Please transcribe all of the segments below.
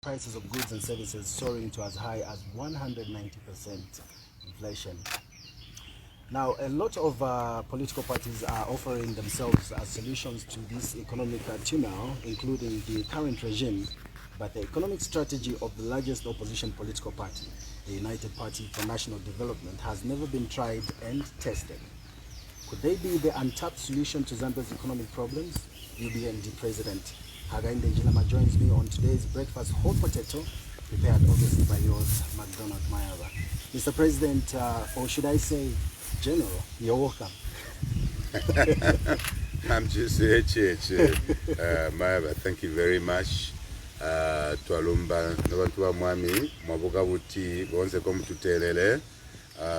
prices of goods and services soaring to as high as 190% inflation. Now, a lot of political parties are offering themselves as solutions to this economic turmoil, including the current regime. But the economic strategy of the largest opposition political party, the United Party for National Development, has never been tried and tested. Could they be the untapped solution to Zambia's economic problems? UBND President Hakainde Hichilema joins me on today's breakfast hot potato, prepared obviously by yours, McDonald Mayava. Mr. President, or should I say, General, you're welcome. I'm just Mayava, thank you very much. Twalumba nabantu ba mwami mwabuka buti bonse komu tutelele.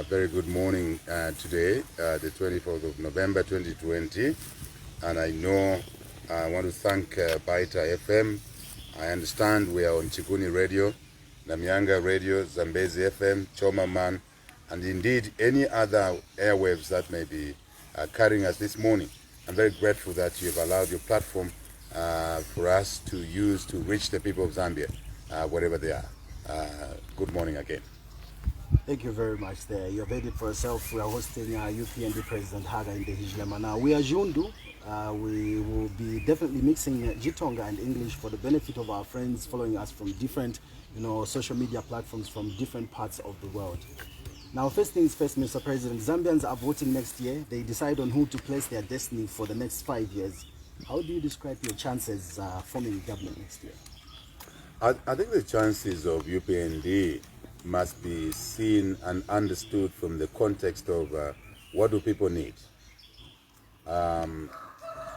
Very good morning today, the 24th of November 2020, and I know I want to thank Byta FM. I understand we are on Chikuni Radio, Namyanga Radio, Zambezi FM, Choma Man, and indeed any other airwaves that may be carrying us this morning. I'm very grateful that you have allowed your platform for us to use to reach the people of Zambia, wherever they are. Good morning again. Thank you very much there. You have heard it for yourself. We are hosting UPND President Hakainde Hichilema. Now, we are Jundu. We will be definitely mixing Jitonga and English for the benefit of our friends following us from different, social media platforms from different parts of the world. Now, first things first, Mr. President, Zambians are voting next year. They decide on who to place their destiny for the next 5 years. How do you describe your chances forming government next year? I think the chances of UPND must be seen and understood from the context of what do people need.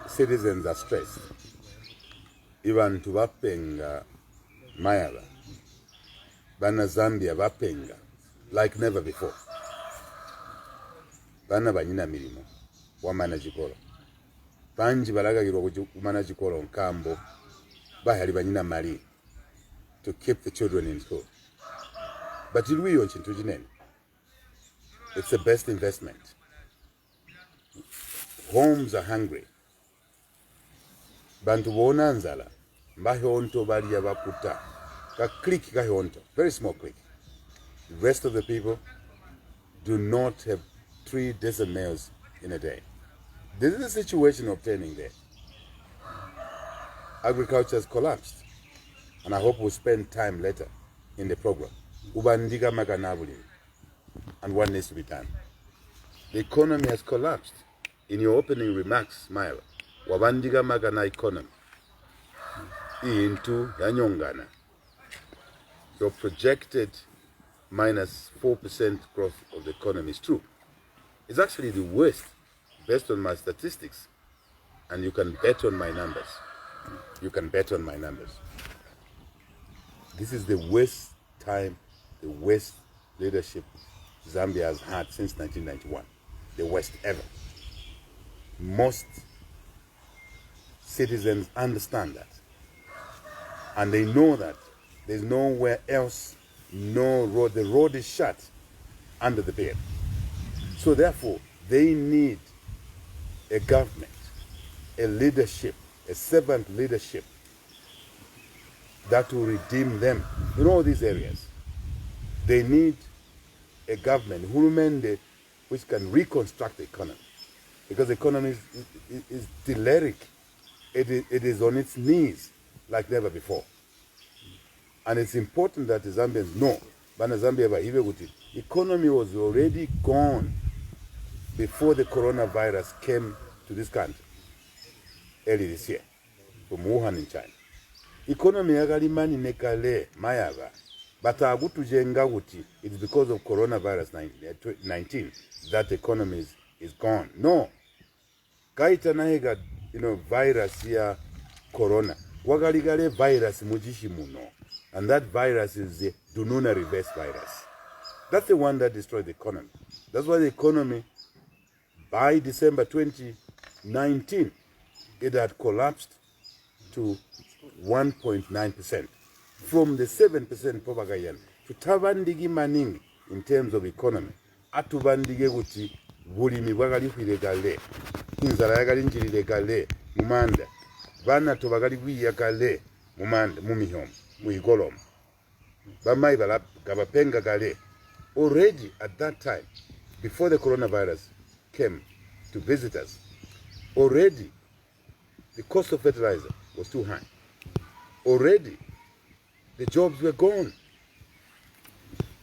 Citizens are stressed. Even to Vapenga, Mayava, Bana Zambia, Vapenga, like never before. Bana Banina Milimo, Wamana Jikolo. Banji balaga kumana chikolo nkambo bahali banyina mali to keep the children in school. But it's the best investment. Homes are hungry. Bantu bona nzala mbahonto bali yabakuta ka click kahonto, very small click. The rest of the people do not have 3 dozen meals in a day. This is the situation obtaining there. Agriculture has collapsed, and I hope we'll spend time later in the program. Ubandiga maganabuli, and what needs to be done. The economy has collapsed. In your opening remarks, Maila, wabandiga magana economy into yanyongana. Your projected minus 4% growth of the economy is true. It's actually the worst, based on my statistics, and you can bet on my numbers. You can bet on my numbers. This is the worst time, the worst leadership Zambia has had since 1991. The worst ever. Most citizens understand that. And they know that there's nowhere else, no road. The road is shut under the bed. So therefore, they need a government, a leadership, a servant leadership that will redeem them in all these areas. They need a government which can reconstruct the economy, because the economy is deliric. It is on its knees like never before. And it's important that the Zambians know, Bana Zambia, the economy was already gone before the coronavirus came to this country early this year from Wuhan in China. Economy yagalimani nekale mayava, but it's because of coronavirus 19 that the economy is gone. No, kaita nahega virus ya corona wagaligale virus mujishimuno, and that virus is the Dununa reverse virus. That's the one that destroyed the economy. That's why the economy, by December 2019, it had collapsed to 1.9% from the 7% propaganda to tabandigi maning in terms of economy. Atubandige guti bulimi bwagali kwiregale, inzala yagali njiregale mumanda, bana tobagali kwiyakale mumanda mumihom. muigolom bamai gabapenga gale. Already at that time, before the coronavirus came to visit us, already the cost of fertilizer was too high. Already the jobs were gone.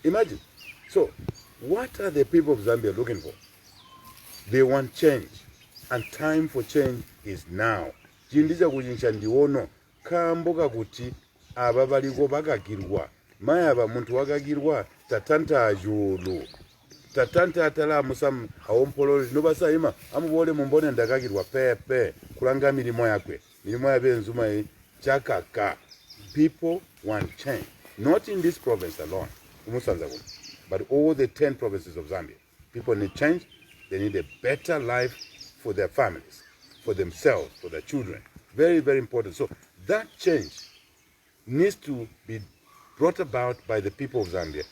Imagine. So what are the people of Zambia looking for? They want change, and time for change is now. Jindiza kujinsha ndiono kamboga kuti aba baliko bagagirwa mayaba muntu wagagirwa tatanta ajulu tatanta atala musam awompololi nobasayima amubole mumbone ndagagirwa pepe kulanga milimo yakwe milimo yabe nzuma chakaka. People want change, not in this province alone, but all the 10 provinces of Zambia. People need change. They need a better life for their families, for themselves, for their children. Very, very important. So that change needs to be brought about by the people of Zambia.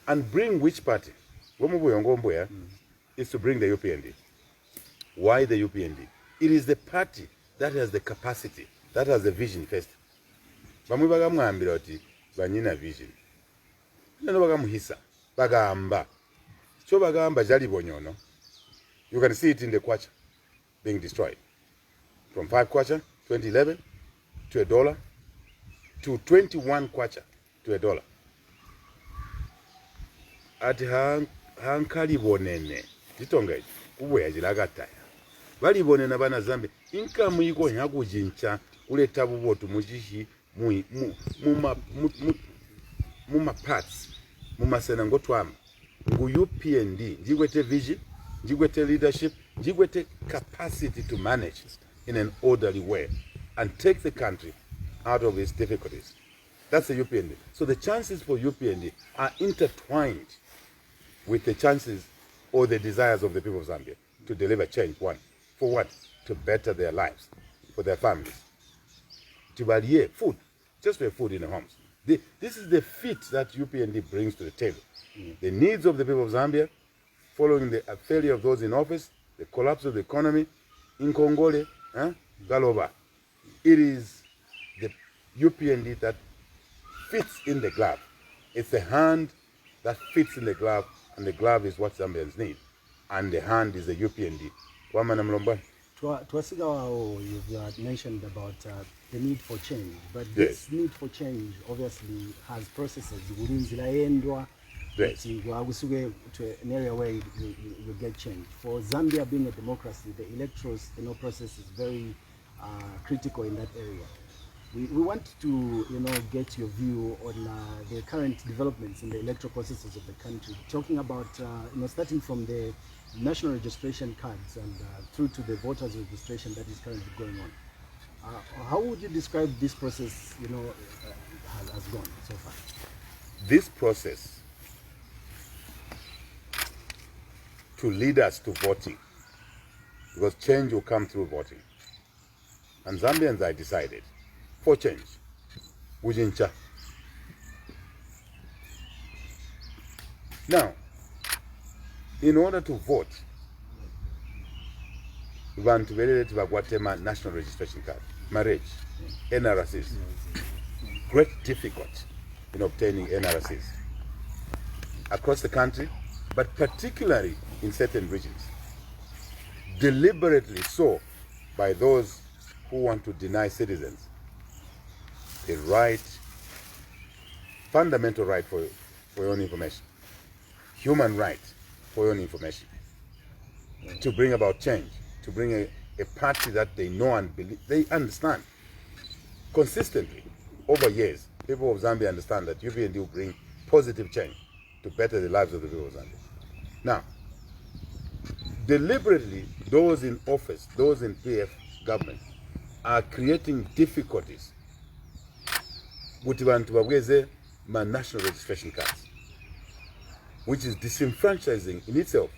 And bring which party? Is to bring the UPND. Why the UPND? It is the party that has the capacity, that has the vision first. Bamwe bagamwambira oti banyina vision. Nano bagamuhisa, bagamba. So bagamba jali bonyono. You can see it in the kwacha being destroyed. From 5 kwacha, 2011, to $1, to 21 kwacha, to $1. Ati hankali bonene. Jitonga iji, kuwe ya jilagataya. Bali bonena bana Zambia, inka mwiko nyaku jincha, ule tabu botu mujishi, muma parts, muma senangotwama. Ngu UPND, njigwete vision, njigwete leadership, njigwete capacity to manage in an orderly way and take the country out of its difficulties. That's the UPND. So the chances for UPND are intertwined with the chances or the desires of the people of Zambia to deliver change. One, for what? To better their lives, for their families. To buy food, just for food in the homes. This is the fit that UPND brings to the table. The needs of the people of Zambia, following the failure of those in office, the collapse of the economy, in Congole, Galoba. It is the UPND that fits in the glove. It's the hand that fits in the glove, and the glove is what Zambians need. And the hand is the UPND. Twasigawa, you've mentioned about the need for change, but this need for change obviously has processes. Yes. To an area where you get change. For Zambia being a democracy, the electoral process is very critical in that area. We want to get your view on the current developments in the electoral processes of the country, talking about starting from the national registration cards and through to the voters registration that is currently going on. How would you describe this process has gone so far? This process to lead us to voting, because change will come through voting. And Zambians are decided for change. Ujincha. Now, in order to vote, we want to validate the national registration card, marriage, NRCs. Great difficulty in obtaining NRCs across the country, but particularly in certain regions. Deliberately so by those who want to deny citizens the right, fundamental right for your own information, human right for your own information, to bring about change, to bring a party that they know and believe, they understand. Consistently, over years, people of Zambia understand that UPND will bring positive change to better the lives of the people of Zambia. Now, deliberately, those in office, those in PF government, are creating difficulties with my national registration cards, which is disenfranchising in itself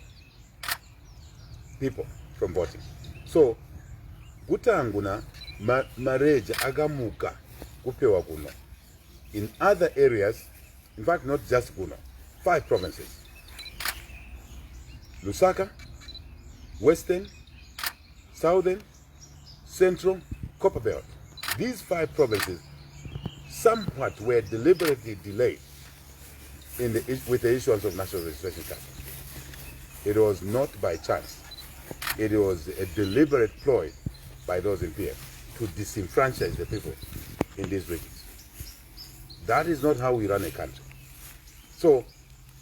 people from voting. So, gutanguna mareja agamuka kupewa kuno. In other areas, in fact not just Kuno, 5 provinces. Lusaka, Western, Southern, Central, Copperbelt. These 5 provinces somewhat were deliberately delayed with the issuance of national registration cards. It was not by chance. It was a deliberate ploy by those in PF to disenfranchise the people in these regions. That is not how we run a country. So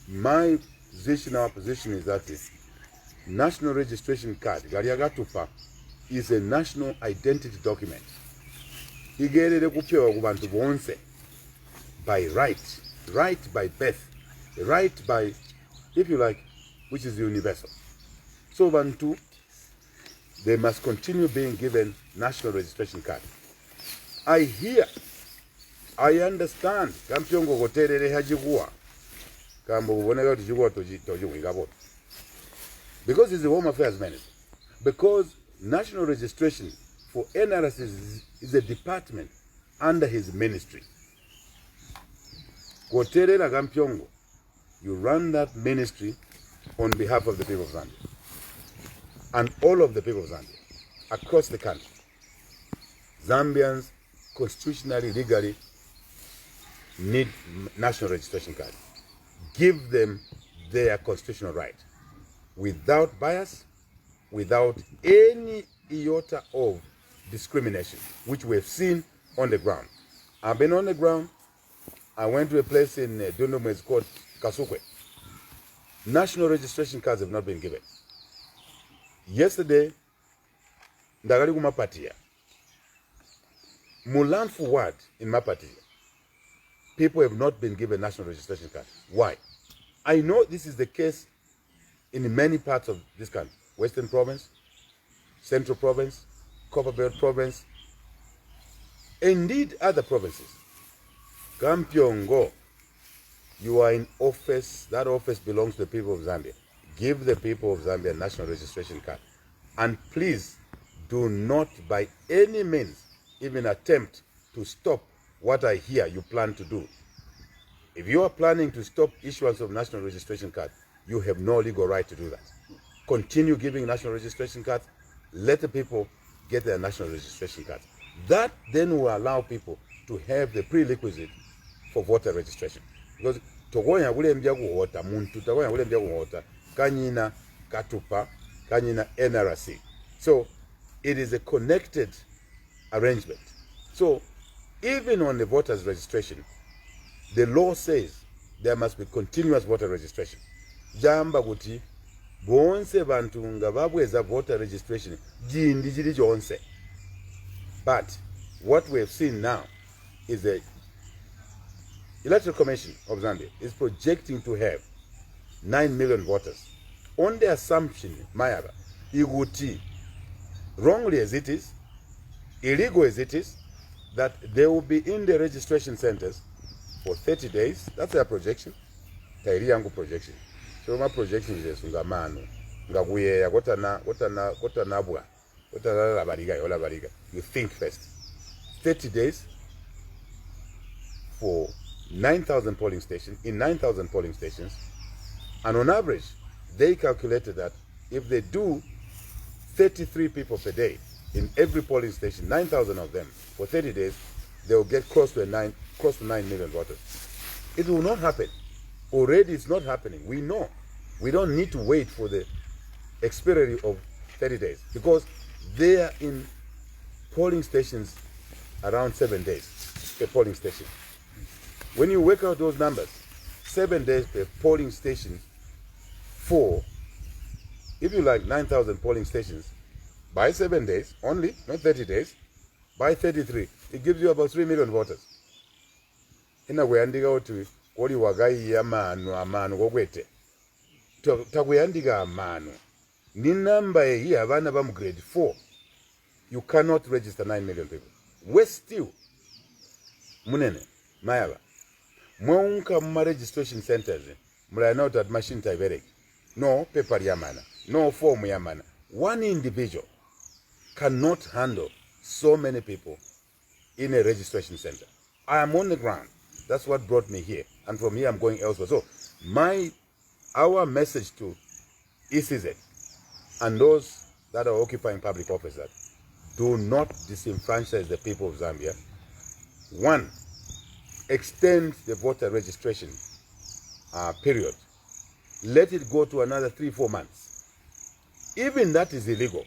my position, our position is that the national registration card, Gariagatupa, is a national identity document. Igerere kupewa kubantu bonse by right by birth, right by, if you like, which is universal. So Bantu, they must continue being given national registration card. I hear, I understand, Kampiongo goterere hajiguwa, kambo ubonega tujiguwa tojiwingabo. Because it's the Home Affairs Minister. Because national registration for NRS is a department under his ministry. Goterera Kampiongo, you run that ministry on behalf of the people of Zambia. And all of the people of Zambia, across the country. Zambians constitutionally, legally need national registration card. Give them their constitutional right, without bias, without any iota of discrimination, which we have seen on the ground. I've been on the ground. I went to a place in Dundum, it's called Kasukwe. National registration cards have not been given. Yesterday, ndagali ku Mapatia. Mulanfu ward in Mapatia. People have not been given national registration card. Why? I know this is the case in many parts of this country. Western Province, Central Province, Copperbelt Province, indeed other provinces. Kampiongo, you are in office. That office belongs to the people of Zambia. Give the people of Zambia a national registration card. And please do not by any means even attempt to stop what I hear you plan to do. If you are planning to stop issuance of national registration card, you have no legal right to do that. Continue giving national registration cards. Let the people get their national registration cards. That then will allow people to have the prerequisite for voter registration. Because togoya wule mbya kuhota muntu togoya wule mbya kuhota kanyina katupa kanyina NRC. So it is a connected arrangement. So even on the voters registration, the law says there must be continuous voter registration. Jamba kuti bonse bantu nga babweza voter registration jindi jiri jonse. But what we have seen now is the Electoral Commission of Zambia is projecting to have 9 million voters. On the assumption, Mayaba, Iguti, wrongly as it is, illegal as it is, that they will be in the registration centers for 30 days. That's their projection. Tairi yangu projection. So my projection is ungamano. Ngaguye gota nabwa. Gota la bariga. You think first. 30 days for 9,000 polling stations, in 9,000 polling stations, and on average, they calculated that if they do 33 people per day in every polling station, 9,000 of them, for 30 days, they will get close to 9 million voters. It will not happen. Already it's not happening. We know. We don't need to wait for the expiry of 30 days because they are in polling stations around 7 days per polling station. When you work out those numbers, 7 days per polling station for, if you like, 9,000 polling stations, by 7 days only, not 30 days, by 33, it gives you about 3 million voters. In a way, andiga to what you wagai amanu gogwete. Taguyandiga amanu. Ni number here, Vanabam grade 4. You cannot register 9 million people. West still, Munene, Mayaba. Mwaunka mma registration centers, mula not at machine type. No paper yamana, no form yamana. One individual cannot handle so many people in a registration center. I am on the ground. That's what brought me here. And from here I'm going elsewhere. So our message to ECZ and those that are occupying public office that do not disenfranchise the people of Zambia. One, extend the voter registration period. Let it go to another 3-4 months. Even that is illegal.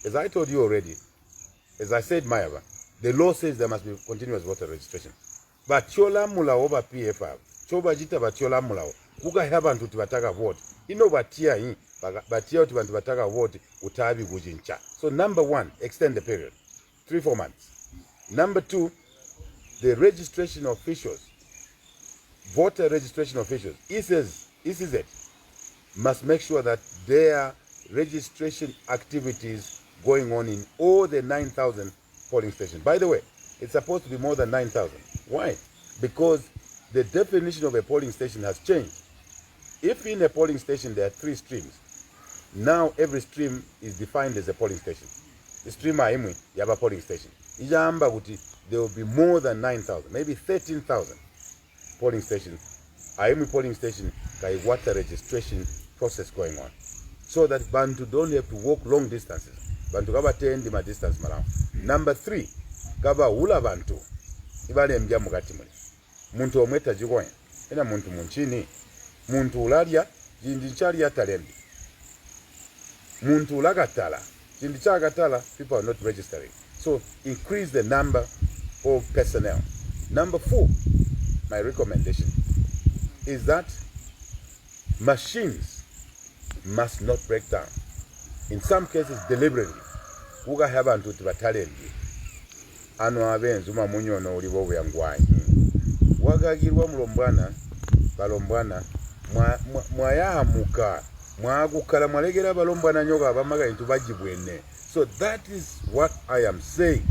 As I told you already, as I said, Mayava, the law says there must be continuous voter registration. But chola mulao over PFR, choba jita ba chola mulao, kuka habantu tibataka vote. Ino batia hii, batia utibantu bataka vote, utabi gujincha. So number 1, extend the period. 3-4 months. Number 2, the registration officials, voter registration officials, ECZ, must make sure that their registration activities going on in all the 9,000 polling stations. By the way, it's supposed to be more than 9,000. Why? Because the definition of a polling station has changed. If in a polling station there are 3 streams, now every stream is defined as a polling station. The stream aimwe yaba polling station. Ijamba kuti there will be more than 9,000, maybe 13,000 polling stations. Aimwe polling station kai water registration process going on. So that Bantu don't have to walk long distances. Bantu kaba 10 ma distance malang. Number 3, kaba ula Bantu. Ibale mbya mugati muli. Muntu omweta jikoye. Ena muntu munchini. Muntu ulalia, jindichari atalembi. Muntu ulagatala. Jindichagatala, people are not registering. So increase the number of personnel. Number 4, my recommendation is that machines must not break down. In some cases, deliberately. Kuga habantu tibatalembi. Ano abenzu mamunyono ulibo buyangwanyi. Wagagirwa mulombwana, balombwana, mwayamuka, mwagukala mwalegera balombwana nyoga abamaga into bajibwene. So that is what I am saying.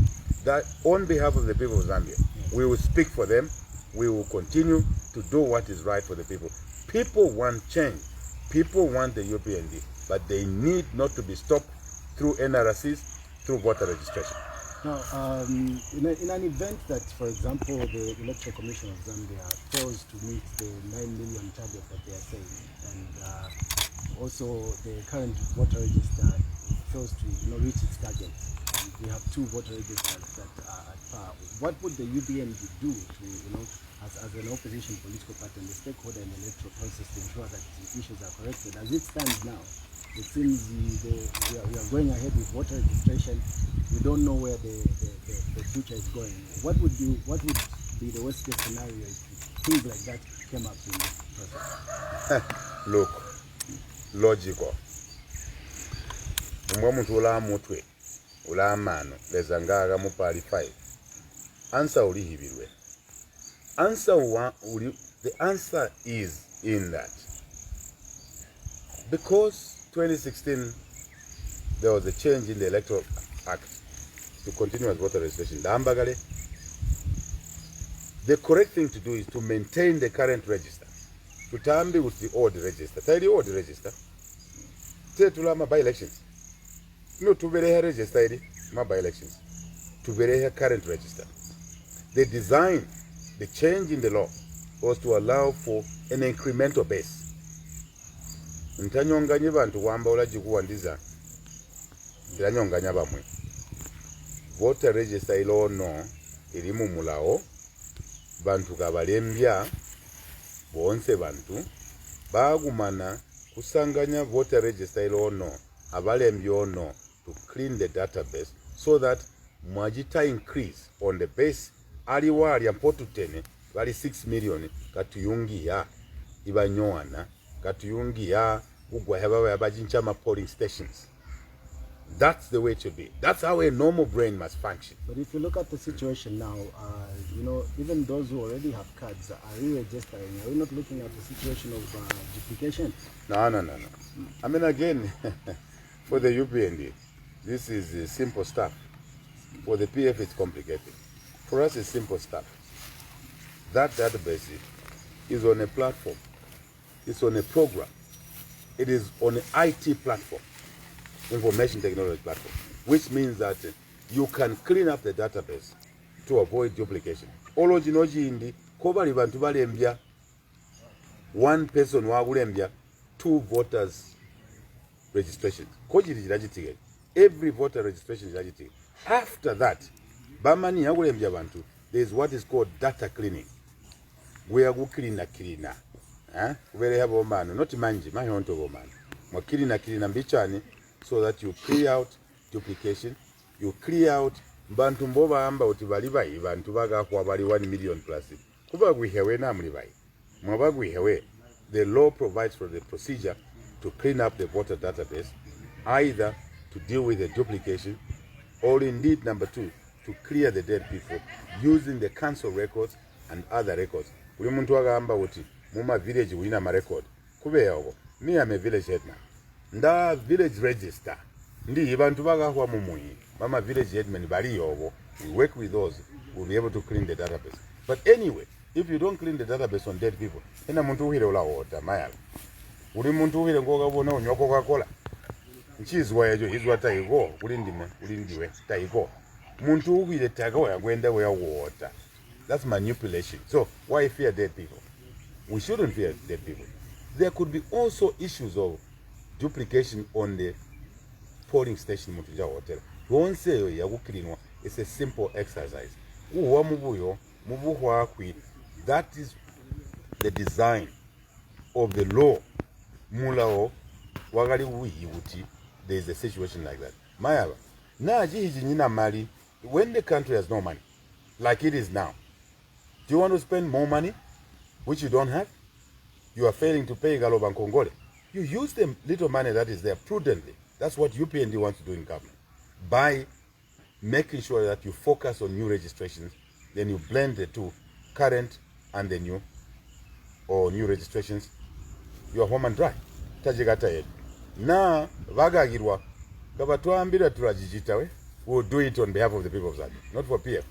That on behalf of the people of Zambia, we will speak for them. We will continue to do what is right for the people. People want change. People want the UPND, but they need not to be stopped through NRCs, through voter registration. Now, in an event that, for example, the Electoral Commission of Zambia fails to meet the 9 million target that they are saying, and also the current voter register fails to reach its target, and we have 2 voter registers that are at par, what would the UPND do to, as an opposition political party and the stakeholder in the electoral process to ensure that the issues are corrected? As it stands now, it seems we are going ahead with voter registration. We don't know where the future is going. What would be the worst case scenario if things like that came up in this process? Look, logical. Muntu ula mutwe, ula mano, lezangaga mupali 5. Answer uli hibirwe. The answer is in that. Because 2016, there was a change in the Electoral Act to continuous voter registration. The correct thing to do is to maintain the current register. To tambi with the old register. Tell the old register. Tell to my by-elections. No, to be register, my by-elections. To be current register. The design, the change in the law was to allow for an incremental base. Ntanyonganya bantu wamba olagikuwandiza. Tiranyonganya bamwe. Voter register ilo no ilimu mulao. Bantu kabalembya bonse bantu bagumana kusanganya voter register ilo no abalembyo no to clean the database so that mwajita increase on the base aliwa aliampotutene bali 6 million katuyungiya ibanyoana katuyungiya ugwa haba yabajinchama polling stations. That's the way it should be. That's how a normal brain must function. But if you look at the situation now, even those who already have cards are re-registering. Are we not looking at the situation of duplication? No. I mean, again, for the UPND, this is simple stuff. For the PF, it's complicated. For us, it's simple stuff. That database is on a platform. It's on a program. It is on an IT platform. Information technology platform, which means that you can clean up the database to avoid duplication. Olojinoji indi kobali bantu balembya one person wagulembya 2 voters registrations. Every voter registration is After that, bamani yagulembya bantu, there is what is called data cleaning. Where go clean. Where have man, not manji, my own to man. More clean bichani, so that you clear out duplication, you clear out Bantumboba amba utibalibai, Bantubaga for about 1 million plus. Kuba we have namlibai. Mabagwi hewe. The law provides for the procedure to clean up the voter database, either to deal with the duplication, or indeed, number 2, to clear the dead people using the council records and other records. Uli muntu agamba uti muma village wina ma record. Kube yoko. Me am a village headman. Nda village register. Ndi bantu bagahwa mumuyi. Mama village headman bari yoko. We work with those. We'll be able to clean the database. But anyway, if you don't clean the database on dead people, ena muntu uhire ula water mayala. Uli muntu uhire ngoga bona onywa Coca-Cola. Nchizwa yajo hizwa taigo ulindiwe taigo. Muntu uhire tago ya gwenda we water. That's manipulation. So why fear dead people? We shouldn't fear dead people. There could be also issues of duplication on the polling station mutuja hotel. Don't say ya gukirinwa. It's a simple exercise. Uwa mubuyo mubuhwa kwi. That is the design of the law. Mulao wagali uti. There is a situation like that. Mayaba. Na jihiji nina mali. When the country has no money, like it is now, do you want to spend more money, which you don't have? You are failing to pay Galoban Congole. You use the little money that is there prudently. That's what UPND wants to do in government. By making sure that you focus on new registrations, then you blend the two, current and the new, or new registrations, you are home and dry. Tajigata yed. Na vaga girwa, kabatuambira turajijitawe, we'll do it on behalf of the people of Zambia, not for PF.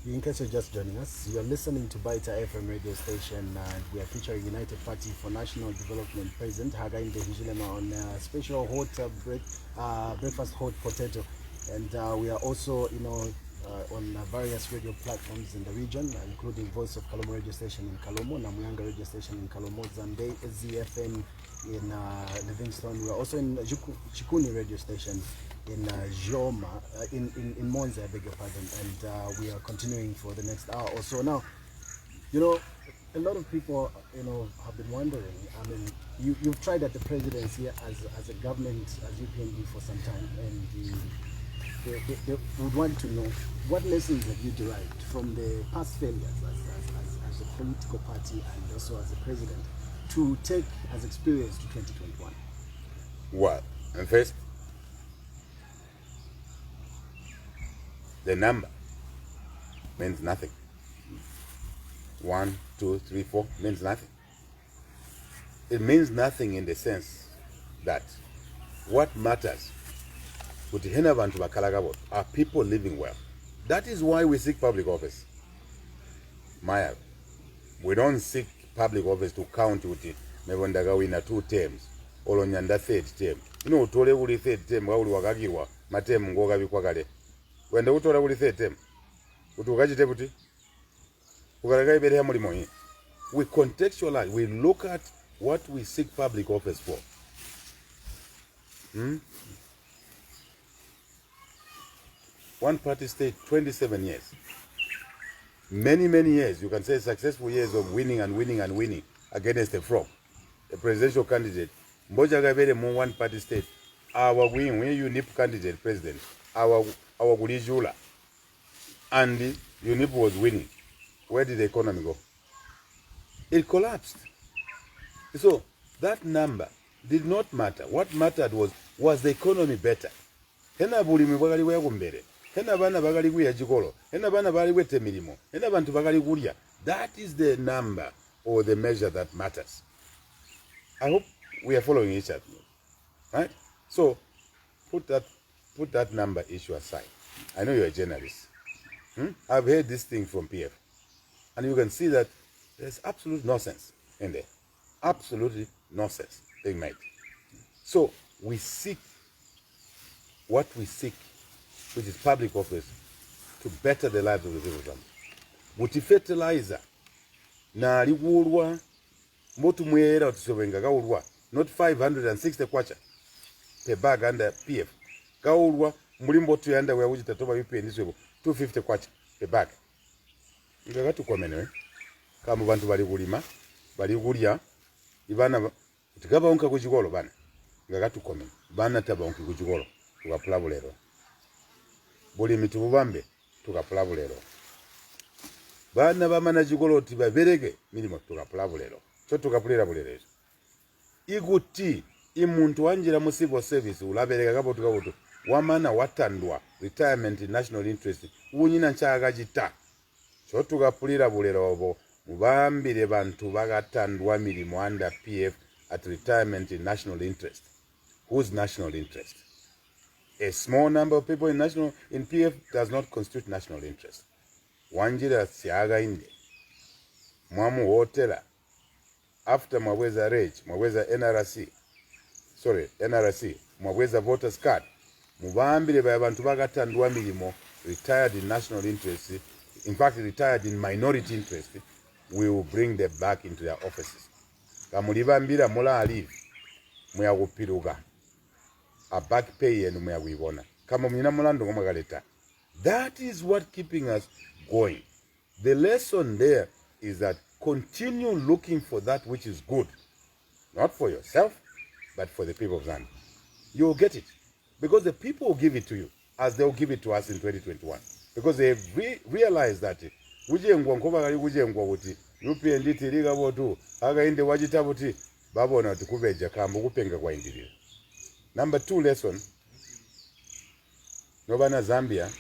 In case you're just joining us, you are listening to Byta FM radio station, and we are featuring United Party for National Development President Hagainde Hichilema on special hot breakfast hot potato, and we are also, on various radio platforms in the region, including Voice of Kalomo radio station in Kalomo, Namuyanga radio station in Kalomo, Zande ZFM in Livingston. We are also in Chikuni radio station in Joma, in Monza, I beg your pardon, and we are continuing for the next hour or so. Now, a lot of people, have been wondering. I mean, you've tried at the presidency as a government, as UPND for some time, and they would want to know what lessons have you derived from the past failures as a political party and also as a president to take as experience to 2021. Well, and first, the number means nothing. 1, 2, 3, 4 means nothing. It means nothing in the sense that what matters are people living well. That is why we seek public office. Maya, we don't seek public office to count with it. Mevondaga wina 2 terms. Olonyanda 3rd term. Utole uli 3rd term wa uli wakagirwa. Matemu ngoga bikwagale. Wenda utola uli 3rd term. Utukaji tebuti. Ukaragai bereha mulimo hii. We contextualize. We look at what we seek public office for. One party state, 27 years. Many years, you can say successful years of winning against a frog. A presidential candidate. Mboja gabere mo one party state. Our win, when you nip candidate president, our Gulijula. And UNIP was winning. Where did the economy go? It collapsed. So that number did not matter. What mattered was the economy better? Hena bulimi bwagali bwagumbere. Hena bana bagali kuya jikolo. Hena bana bali kwete milimo. Hena bantu bagali kulya. That is the number or the measure that matters. I hope we are following each other. Right? So put that number issue aside. I know you're a journalist. I've heard this thing from PF. And you can see that there's absolute nonsense in there. Absolutely nonsense being made. So we seek what we seek, which is public office, to better the lives of the people of Zambia. Muti fertilizer na aliwulwa motu mwera otusobenga gawulwa not 560 kwacha per bag under PF. Gawulwa mulimbo tuyanda we wuji tatoba UPND 250 kwacha per bag. Ngakatu kwa menewe. kama bantu bali kulima bali kulya ibana tikabawonka ku chikolo bana nga katukome bana tabawonka ku chikolo tukapula bulero buli mitubu bambe tukapula bulero bana bamana chikolo tibabereke milimo tukapula bulero so tukapulira bulero iguti imuntu wanjira mu civil service ulabereka kabotu wamana watandwa retirement national interest unyina nchaga jita so tukapulira bulero obo mubambire bantu bagatandwa milimo under PF at retirement in national interest. Whose national interest? A small number of people in PF does not constitute national interest. Wanjira siaga inde mwamu hotela after mwaweza rage mwaweza NRC mwaweza voters card mubambire baya bantu bagatandwa milimo retired in national interest, in fact retired in minority interest. We will bring them back into their offices. Kamulibambira mula alive muyakupiruka a back pay and muyawibona kama mnyina mulando ngomagaleta. That is what keeping us going. The lesson there is that continue looking for that which is good, not for yourself but for the people of Zambia. You will get it because the people will give it to you as they will give it to us in 2021 because they realize that ujengwa nkoba kali kujengwa kuti UPND tiriga botu againde wajita buti babona kuti kubeja kambo kupenga kwa indirira. Number 2 lesson nobana Zambia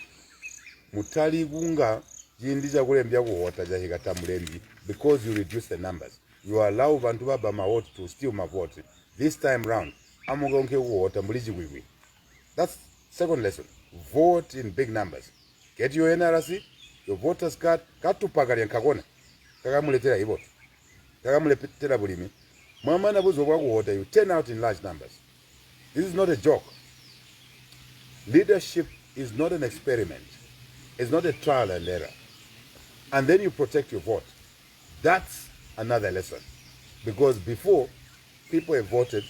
mutali gunga jindiza kulembya kuhota jahika mulembi because you reduce the numbers. You allow bantu baba vote to steal my vote. This time round amugonke kuhota muliji kwikwi. That's second lesson. Vote in big numbers. Get your NRC, your voters card, katupagalia nkakona. Kakamuletera ivote. Kakamuletera bulimi. Mwamana buzo kwa kuhota, you turn out in large numbers. This is not a joke. Leadership is not an experiment. It's not a trial and error. And then you protect your vote. That's another lesson. Because before, people have voted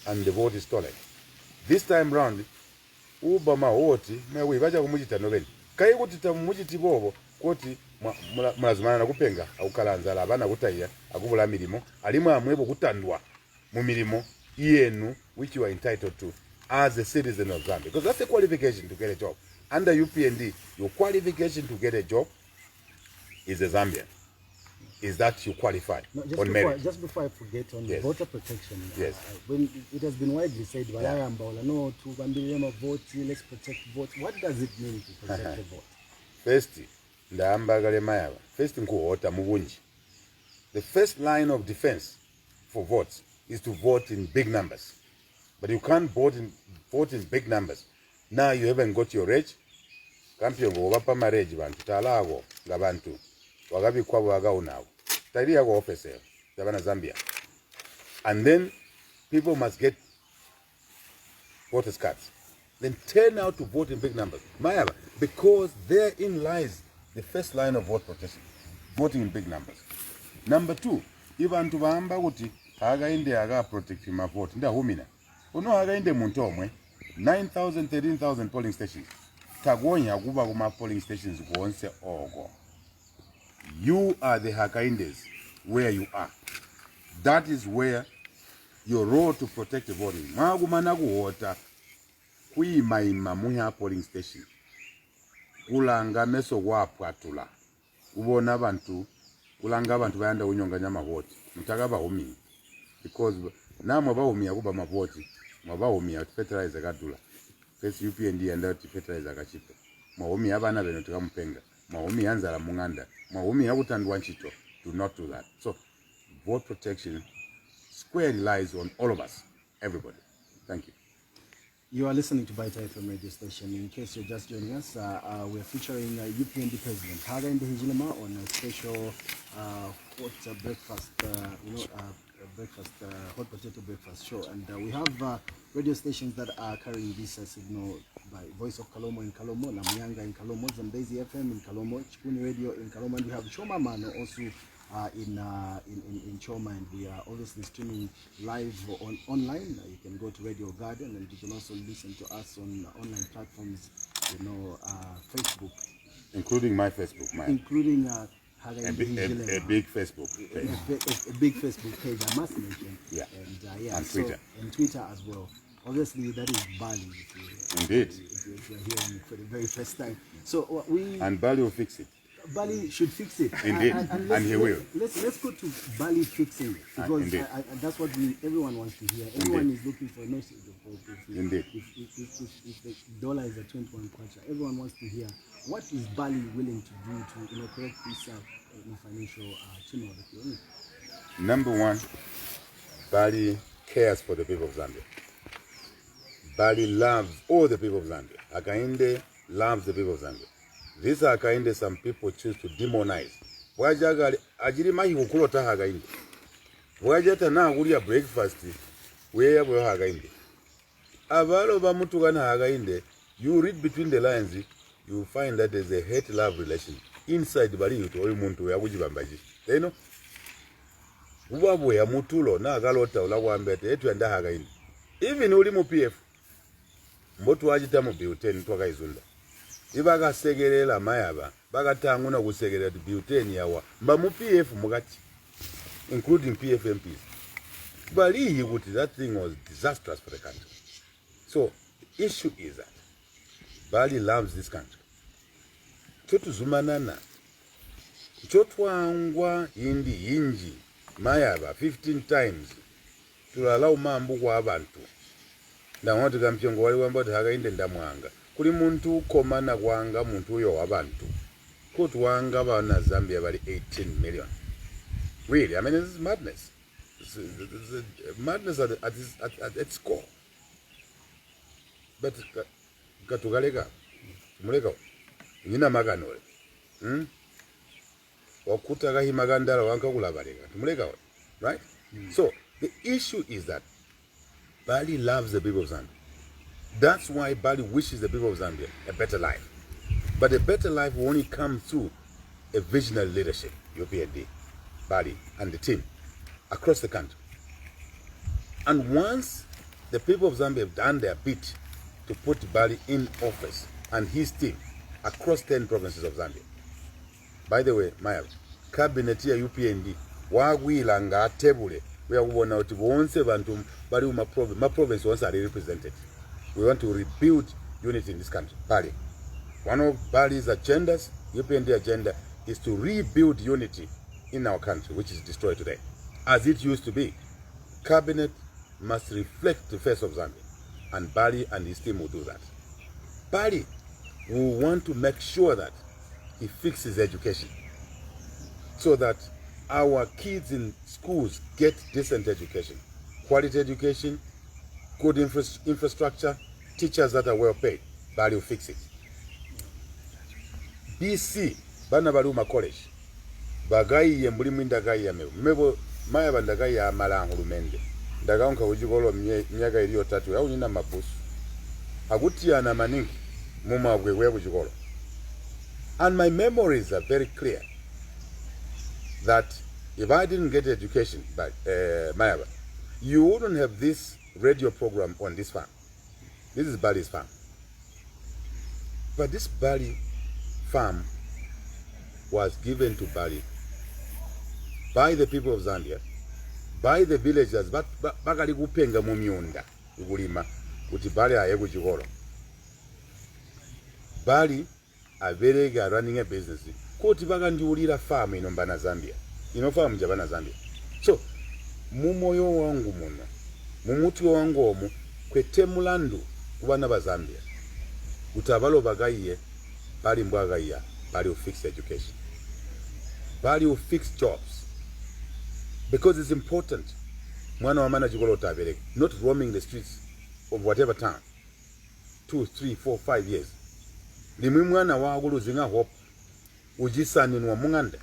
and the vote is stolen. This time round, Obama oti mewe baja kumujita noveni. Kai kutita mujiti bobo koti mulazimana na kupenga akukalanzala abana kutaya akubula milimo alimu amwebo kutandwa mu milimo yenu which you are entitled to as a citizen of Zambia, because that's the qualification to get a job. Under UPND, your qualification to get a job is a Zambian. Is that you qualify on merit? Just before I forget, on Yes. voter protection, Yes. When it has been widely said, no, to vote, let's protect votes. What does it mean to protect the vote? First, nkuhota mubunji. The first line of defense for votes is to vote in big numbers. But you can't vote in big numbers. Now you haven't got your rage. Kampion go wapa marriage bantu talago gabantu. Wagabi kwa waga unago. Tari yago officer Javana Zambia. And then people must get voters cards. Then turn out to vote in big numbers. Mayaba, because therein lies the first line of vote protection. Voting in big numbers. Number 2, even to bamba kuti haga inde aga protect my vote. Nda humina. Uno haga inde muntu omwe 9,000 13,000 polling stations. Tagonya kuba kuma polling stations kuonse ogo. You are the Hakaindes where you are. That is where your role to protect the voting. Magumana kuhota kuimaima muya polling station. Kulanga meso wapwatula. Ubona bantu kulanga bantu bayanda unyonga nyama vote. Mutagaba humi. Because na mwabahumi akuba mavoti. Mwabahumi ya fertilizer kadula. First UPND and that fertilizer kachipe. Mwahumi abana beno tukamupenga. Mwahumi yanzala munganda. Mwahumi yakutandwa nchito. Do not do that. So vote protection squarely lies on all of us, everybody. Thank you. You are listening to Byta FM radio station. In case you're just joining us, we are featuring UPND President Haga Ndehijilema on a special hot breakfast, hot potato breakfast show. And we have radio stations that are carrying this signal by Voice of Kalomo in Kalomo, Namyanga in Kalomo, Zambezi FM in Kalomo, Chikuni Radio in Kalomo, and we have Choma Mano also in Choma, and we are obviously streaming live online. You can go to Radio Garden, and you can also listen to us on online platforms, Facebook, including my Facebook, including a big Facebook page. A big Facebook page, I must mention. Yeah. And and Twitter. And Twitter as well. Obviously, that is Bali. Indeed. If you're hearing it for the very first time. So And Bali will fix it. Bali should fix it. Indeed, and he will. Let's go to Bali fixing it, because that's what everyone wants to hear. Everyone is looking for a message of hope. Indeed. If the dollar is at 21 kwacha, everyone wants to hear what is Bali willing to do to correct this financial turmoil. Number one, Bali cares for the people of Zambia. Bali loves all the people of Zambia. Hakainde loves the people of Zambia. These are Hakainde some people choose to demonize. Wajaga ajiri mahi kukulota Hakainde. Wajata na kulia breakfast where we Hakainde. Abalo ba mutu gana Hakainde. You read between the lines, you find that there's a hate-love relation inside Bali yuto oyu muntu ya kujibambaji. You know? Ubabu ya mutulo na galota ulawambete etu enda Hakainde. Even uli mu PF. Mbotu wajita mu biuteni twaka izunda. Ibaga segerela mayaba. Baga tanguna kusegerela biuteni yawa. Mba mu PF mugati. Including PF MPs. Bali yuguti, that thing was disastrous for the country. So, the issue is that Bali loves this country. Chotu zumanana. Chotu angwa inji. Mayaba 15 times. Tulala mambu kwa abantu. Ndawatu kampyongo wali wambatu Hakainde ndamwanga. Kuli muntu komana kwanga muntu uyo wabantu. Kutu wanga wana Zambia bali 18 million. Really, I mean, this is madness. This is madness at its core. But katugalega, tumuleka, nina maganole. Wakuta gahi magandala wanka kulabalega, tumuleka, right? So the issue is that Bali loves the people of Zambia. That's why Bali wishes the people of Zambia a better life. But a better life will only come through a visionary leadership, UPND, Bali, and the team across the country. And once the people of Zambia have done their bit to put Bali in office and his team across 10 provinces of Zambia. By the way, Maya, cabinet ya UPND, wagwila nga tebule, we are one out of once bantu Bali my province once are represented. We want to rebuild unity in this country. Bali. One of Bali's agendas, UPND agenda, is to rebuild unity in our country, which is destroyed today. As it used to be. Cabinet must reflect the face of Zambia. And Bali and his team will do that. Bali will want to make sure that he fixes education. So that our kids in schools get decent education. Quality education, good infrastructure, teachers that are well paid. Bali will fix it. BC, bana baluma college. Bagayi ye mulimu ndagayi ya mebu. Mebo maya bandagayi ya malangu lumende. Ndagaunka ujigolo mnyaga iliyo tatu. Yau nina mabusu. Haguti ya na maningi. Muma wewe ujigolo. And my memories are very clear. That if I didn't get education by Mayaba, you wouldn't have this radio program on this farm. This is Bali's farm. But this Bali farm was given to Bali by the people of Zambia, by the villagers, but bakali kupenga mu myunda ukulima kuti Bali aye kuchikolo. Bali averega running a business. Kuti bakandiulira farm ino mbana Zambia. Ino farm jabana Zambia. So mumoyo wangu muno, mumuti wangu omu kwete mulandu kubana ba Zambia. Utabalo bagaye Bali mbwagaya. Bali will fix education. Bali will fix jobs. Because it's important. Mwana wa mana jigolo tabere, not roaming the streets of whatever town. 2, 3, 4, 5 years. Limwi mwana wa agulu zinga hope. Ujisani nwa mungande.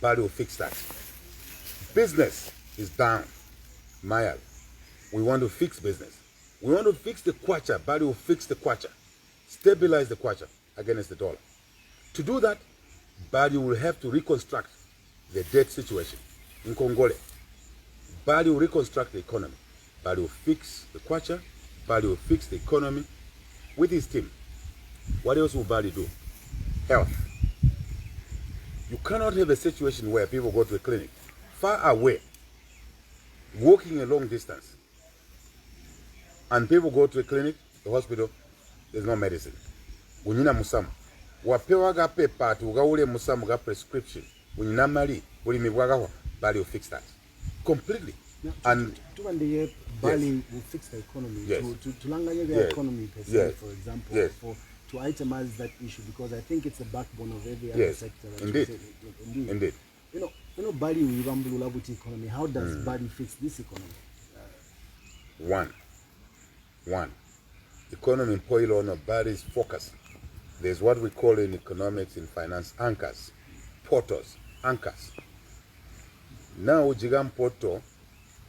Bali will fix that. Business is down. Mayal. We want to fix business. We want to fix the kwacha. Bali will fix the kwacha. Stabilize the kwacha against the dollar. To do that, Bali will have to reconstruct the debt situation in Congole. Bali will reconstruct the economy. Bali will fix the kwacha. Bali will fix the economy with his team. What else will Bali do? Health. You cannot have a situation where people go to a clinic far away, walking a long distance, and people go to a clinic, the hospital, there's no medicine. Unina musamu. Wapewa ga paper ati ugaule musamu ga prescription. Unina mali, ulimi bwagawa, Bali will fix that. Completely. Yeah, and Bali will fix the economy. Yes. To langanya the economy per se, Yes. for example, Yes. to itemize that issue, because I think it's the backbone of every other Yes. sector. Indeed. Indeed. You know, Bali will rambula with the economy. How does Bali fix this economy? One. Economy poilo on Bali's focus. There's what we call in economics and finance anchors, portals, anchors. Now ujigam poto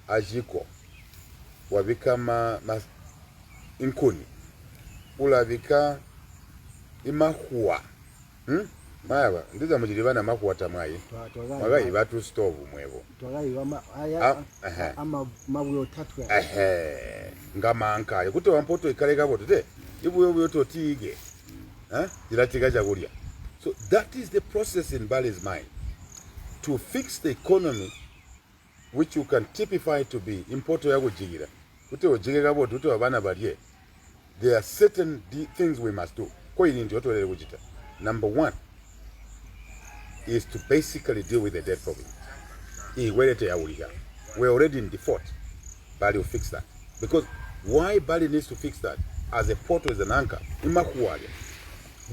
ajiko wabika inkuni ulabika imahua maya ndiza mujiribana mahua tamai magayi batu stove mwebo ama mabuyo tatu ngama ankaye kuti wampoto ikaleka bote ibuyo totige diratiga jagulia. So that is the process in Bali's mind, to fix the economy, which you can typify to be importo ya kujigira kuti ojigega bote kuti wabana baliye. There are certain things we must do. Number one is to basically deal with the debt problem. We're already in default. Bali will fix that. Because why Bali needs to fix that? As a port, as an anchor, imakuwale.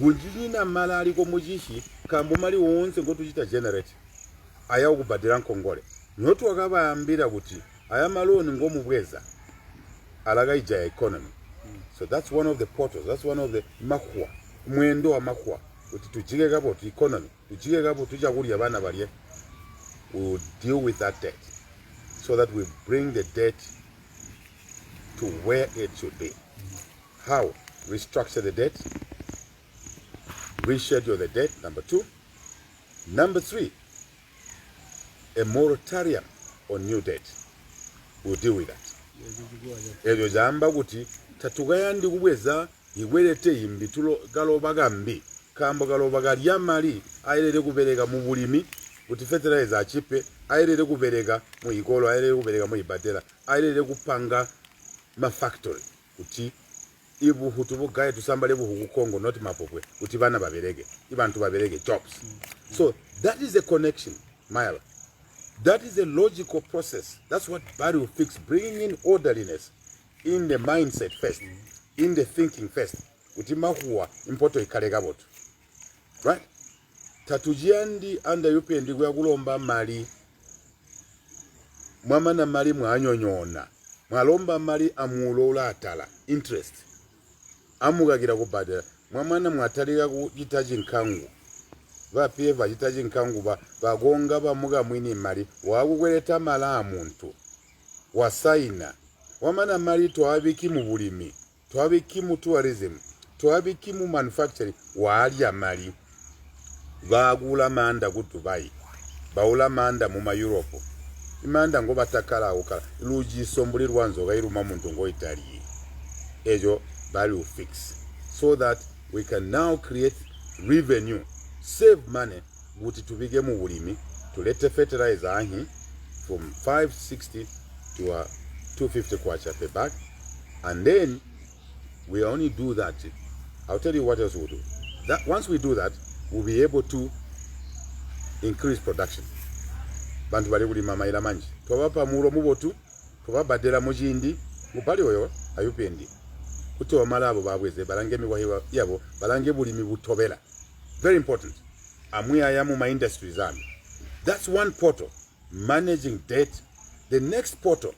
Gujina malari ko mujishi kambo mali wonse ngo tujita generate. Aya ukubadira nkongole. Nyotu wakaba ambira kuti aya maloni ngo mubweza. Alaga ija economy. So that's one of the portals. That's one of the makwa. Mwendo wa makwa. Kuti tujige gabo to economy. Tujige gabo tuja kuri abana bariye. We will deal with that debt, so that we bring the debt to where it should be. How? Restructure the debt. Reschedule the debt. Number two. Number three. A moratorium on new debt. We'll deal with that. Ejo jamba kuti tatugayandi kubweza iwerete imbitulo galobaga mbi kambo galobaga lyamali ayirere kubereka mu bulimi kuti fertilizer achipe ayirere kubereka mu ikolo ayirere kubereka mu ibadela ayirere kupanga ma factory kuti ibu hutubu gaye tusambale bu hukongo not mapopwe kuti bana babereke ibantu babereke jobs. So that is a connection, Mayala. That is a logical process. That's what Bali will fix, bringing in orderliness in the mindset first, in the thinking first. Utimahuwa impoto ikalega botu. Right? Tatujiandi anda yupe ndigwe kulomba mali. Mwamana mali mwanyonyona. Mwalomba mali amulola atala. Interest. Amugagira kubadela. Mwamana mwataliga kujitaji nkangu. Vapiye vajitaji nkangu vagonga vamuga mwini mali wakugwereta mala muntu wasaina wamana mali twabiki mu bulimi twabiki mu tourism twabiki mu manufacturing wali mali bagula manda ku Dubai baula manda mu Europe imanda ngo batakala okala luji sombuli rwanzo gairuma muntu ngo Italy ejo Bali will fix, so that we can now create revenue, save money, guti tubige mu bulimi tulete fertilizer ahi from 560 to 250 kwacha per bag, and then we only do that. I'll tell you what else we'll do. That once we do that, we'll be able to increase production. Bantu bali kulima maila manji twabapa mulo mubotu twabadela mujindi mupali oyo ayupendi kuti wamala abo babweze balange miwahiwa yabo balange bulimi butobela. Very important. Amwe ayamu ma industries ami. That's one portal, managing debt. The next portal,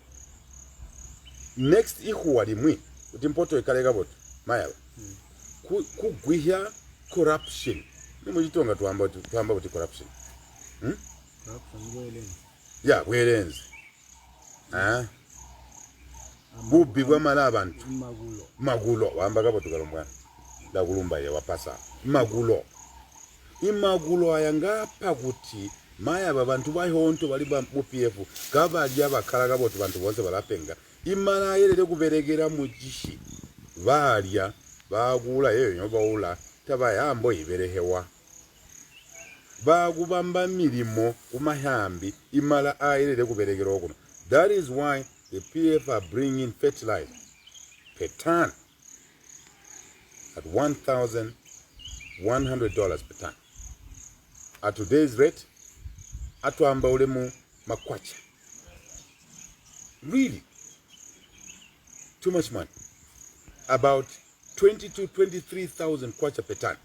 next ihuwali mwi kuti portal ikalega botu mayala kugwihya corruption. Nimujitonga tuamba buti corruption. Yeah, welenzi. Bubi bwa mala abantu. Magulo wambaga botu kalomwa. La kulumba ya wapasa. Magulo. Imagulo ayangapa kuti maya babantu bahonto bali ba PF kaba alya bakalaga botu bantu bonse balapenga. Imala yerere kuberegera mu gishi. Balya bagula yeyo nyoba ula tabayambo iberehewa. bagubamba milimo kumayambi imala airere kuberekera okuno. That is why the PF are bringing fertilizer per ton at $1,100 per ton. At today's rate, atwamba ulemu makwacha. Really, too much money. About 20 to 23,000 kwacha per ton.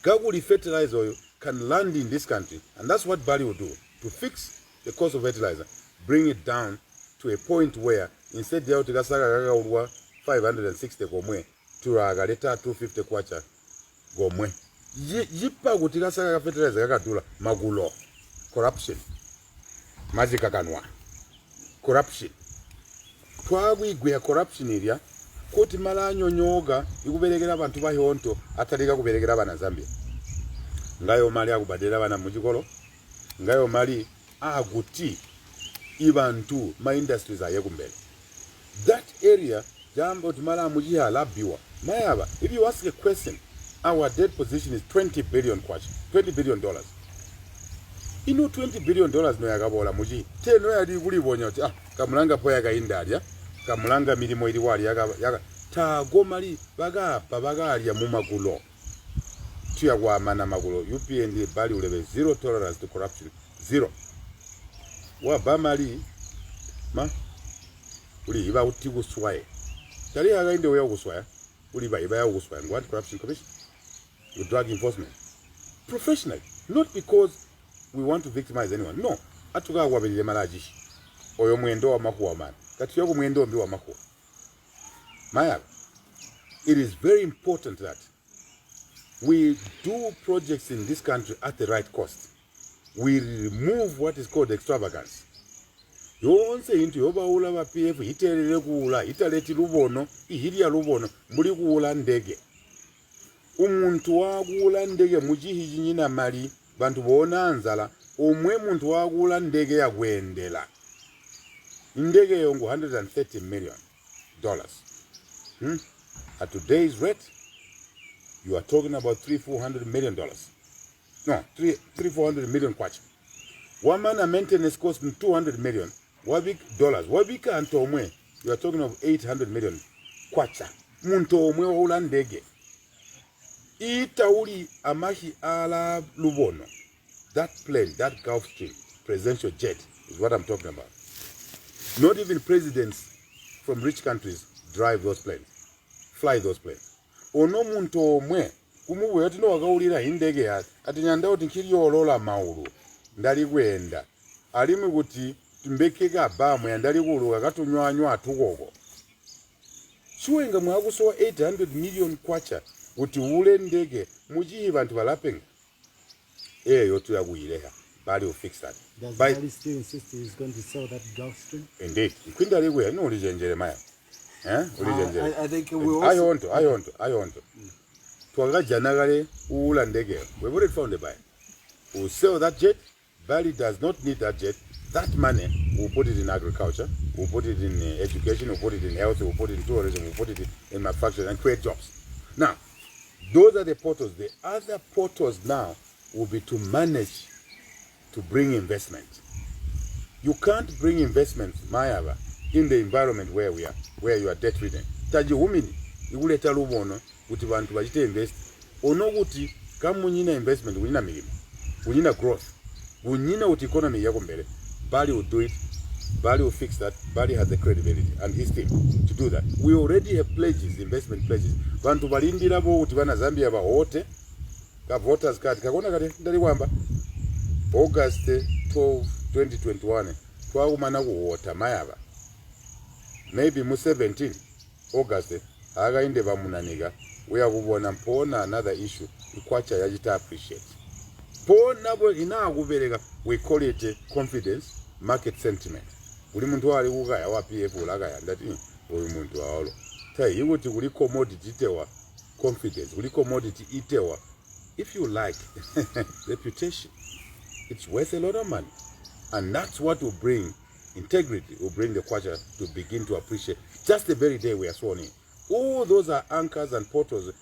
Gaguli fertilizer oil can land in this country, and that's what Bali will do to fix the cost of fertilizer, bring it down to a point where instead they have to 560 gomwe to agaleta 250 kwacha gomwe. Yipa kutika saka fertilizer kakadula magulo. Corruption. Majika kanwa. Corruption. Twagwigwe corruption area koti mala nyonyoga ikuberekera abantu bahonto atalika kuberekera bana Zambia. Ngayo mali akubadera bana mujikolo. Ngayo mali aguti ibantu ma industries aye kumbele. That area jambo timala mujiha labiwa. Mayaba, if you ask a question, our debt position is $20 billion kwacha. $20 billion. You know $20 billion no yagabola muji. Te no yadi kuli bonya ati kamulanga po yaga indalia. Kamulanga milimo iri wali yaga ta gomali baga ya mumagulo. Tuya wa mana magulo. UPND Bali ulebe zero tolerance to corruption. Zero. Wa bamali ma uli iba uti guswaye. Tali yaga inde we guswaya. Uli ba iba ya guswaya. What corruption commission? You drug enforcement. Professionally, not because we want to victimize anyone. No. Atuga wabelile malajishi. Oyo mwendo wa makuwa man. Kati yogo mwendo mbi wa makuwa. Maya, it is very important that we do projects in this country at the right cost. We remove what is called extravagance. Yonse into yoba ula wa PF itelele kuula, italeti lubono, ihiria lubono, muli kuula ndege. Umuntu wagula ndege mujihi nyina mali, bantu bona anzala, omwe muntu wagula ndege ya gwendela. Ndege yongo $130 million. At today's rate, you are talking about $300-400 million. No, $300-400 million kwacha. One man a maintenance cost $200 million. Wabika antomwe, you are talking of $800 million kwacha. Muntu omwe wagula ndege. Itauli amahi ala lubono. That plane, that Gulfstream presidential jet is what I'm talking about. Not even presidents from rich countries drive those planes, fly those planes. Ono muntu omwe kumuwe ati no wakaulira indege ya ati nyanda oti nkiriyo olola maulu ndali kwenda alimu kuti tumbekeka bamu ya ndali kuluka katunywanywa atukoko. Chiwenga mwakusowa 800 million kwacha kuti ule ndege mujihi bantu balapenga. Yotu ya kuileha. Bali will fix that. Does Bali still insist he's going to sell that Gulfstream? Indeed. Kwinda ligwe no ulijenjere maya. Ulijenjere. I think we also I want to. Twaga janagale ula ndege. We've already found a buyer. We'll sell that jet. Bali does not need that jet. That money, we'll put it in agriculture, we'll put it in education, we'll put it in health, we'll put it in tourism, we'll put it in manufacturing and create jobs. Now, those are the portals. The other portals now will be to manage to bring investment. You can't bring investment, Mayava, in the environment where we are, where you are debt ridden. Taji umini, iguleta lubono, uti bantu bajite invest. Ono uti, kamu unina investment, unina milimo, unina growth, unina uti economy yako mbele. Bali will do it. Bali will fix that. Bali has the credibility and his team to do that. We already have pledges, investment pledges. Bantu balindira bo uti bana Zambia ba hote ka voters card kakona kati ndali wamba August 12, 2021 twakumana kuwota mayaba maybe mu 17 August akainde bamunaniga we akubona mpona another issue ikwacha yajita appreciate pona bo inakubereka we call it confidence market sentiment uli muntu ali kukaya wa PF ulakaya ndati uyu muntu awolo tayi kuti kuli commodity tewa confidence kuli commodity itewa if you like reputation it's worth a lot of money and that's what will bring integrity, will bring the kwacha to begin to appreciate just the very day we are sworn in. All those are anchors and portals.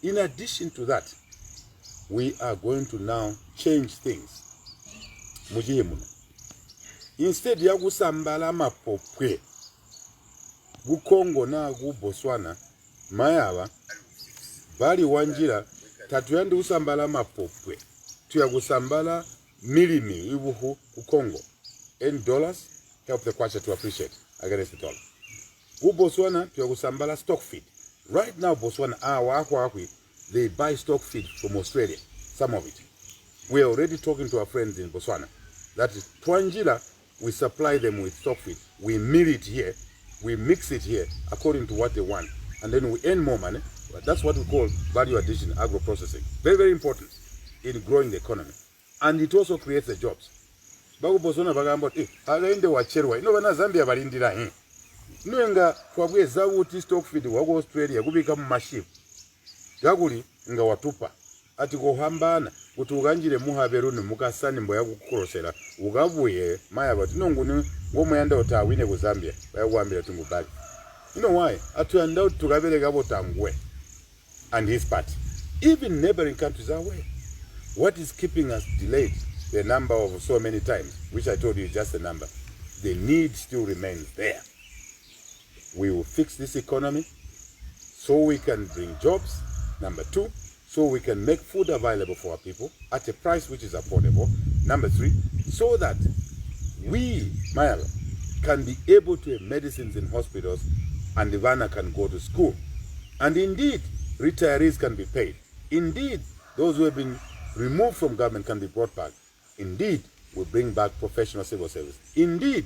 In addition to that, we are going to now change things. Instead ya kusambala mapopwe gu Congo na gu Botswana mayaba bali wanjira tatuyandi usambala mapopwe tuya kusambala milimi ibuhu ku Congo and dollars help the kwacha to appreciate against the dollar. Gu Botswana tuya kusambala stock feed. Right now Botswana they buy stock feed from Australia, some of it. We are already talking to our friends in Botswana. That is Twanjila, we supply them with stock feed. We mill it here, we mix it here according to what they want, and then we earn more money. That's what we call value addition, agro-processing. Very, very important in growing the economy. And it also creates the jobs. Bagu Botswana bagamba againde wacherwa ino bana Zambia balindira nwenga kwabwe zawuti stock feed wago Australia kubika mu maship gaguli nga watupa ati kohambana utuganjire muhaberuni mukasani mboya kukorosera ugavuye maya bati nonguni ngomuyanda otawine ku Zambia bayagwambira tungubali. You know why? Atuyanda utugabere gabo tangwe and his party. Even neighboring countries are aware. What is keeping us delayed? The number of so many times, which I told you is just a number. The need still remains there. We will fix this economy so we can bring jobs. Number two, so we can make food available for our people at a price which is affordable. Number three, so that we, Mayala, can be able to have medicines in hospitals and the Ivana can go to school. And indeed, retirees can be paid. Indeed, those who have been removed from government can be brought back. Indeed, we bring back professional civil service. Indeed,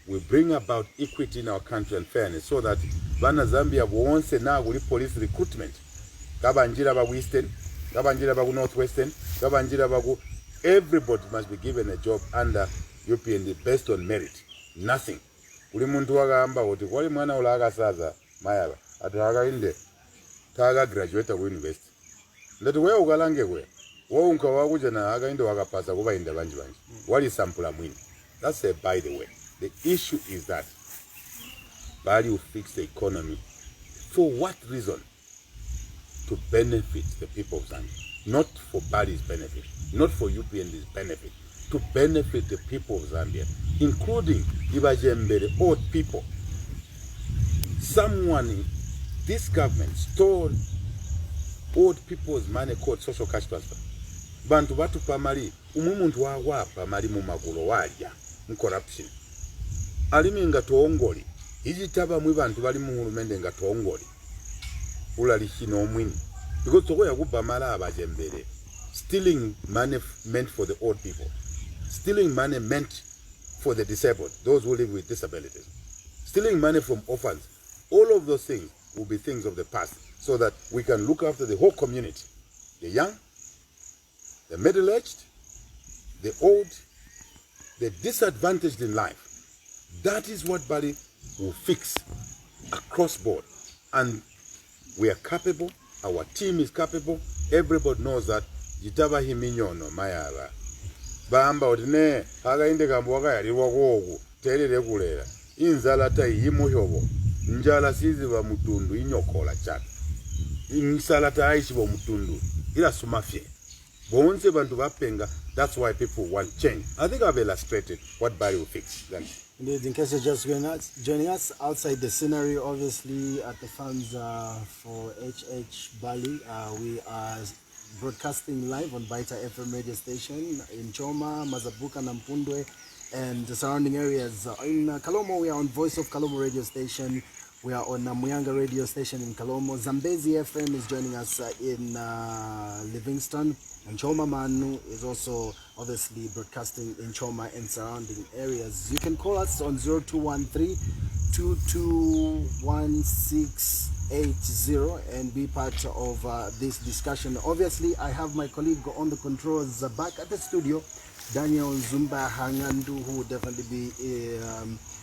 we bring about equity in our country and fairness so that Vana Zambia won't now with police recruitment. Gabanjira bagu Eastern, Gabanjira bagu Northwestern, Gabanjira bagu. Everybody must be given a job under UPND based on merit. Nothing. Uli muntu wagamba oti kwali mwana ulaga saza mayaba ataga inde taga graduate ku university. Ndati wewe ugalange kwe. Wo unka wakuja na aga inde wakapasa kuba inde banji. Wali sampula mwini. That's a by the way. The issue is that value fix the economy. For what reason? To benefit the people of Zambia. Not for Bali's benefit. Not for UPND's benefit. To benefit the people of Zambia. Including Ibajembere, old people. Someone in this government stole old people's money called social cash transfer. Bantu batu pamali, umumuntu wa pamali mu magulo waja, corruption. Alimi nga toongoli, ijitaba mwi bantu bali mu hulumende nga toongoli. Ulali hino mwini. Because toko ya kubamala abajembere. Stealing money meant for the old people. Stealing money meant for the disabled, those who live with disabilities. Stealing money from orphans. All of those things will be things of the past so that we can look after the whole community. The young, the middle-aged, the old, the disadvantaged in life. That is what Bali will fix across board. And we are capable, our team is capable, everybody knows that. Jitaba himinyono mayara. Bamba odine haga inde kambuwaga yaliwa kuogu telele kulera inzala tai yimuhyobo njala sizi wa mutundu inyokola chata insala taishi wa mutundu ila sumafye bonse bantu bapenga. That's why people want change. I think I've illustrated what Bali will fix. Indeed, in case you're just joining us outside the scenery, obviously at the funds for HH Bali, we are broadcasting live on Byta FM radio station in Choma, Mazabuka, Nampundwe, and the surrounding areas. In Kalomo, we are on Voice of Kalomo radio station. We are on Muyanga radio station in Kalomo. Zambezi FM is joining us in Livingston. And Choma Manu is also obviously broadcasting in Choma and surrounding areas. You can call us on 0213-221680 and be part of this discussion. Obviously, I have my colleague on the controls back at the studio, Daniel Zumba Hangandu, who will definitely be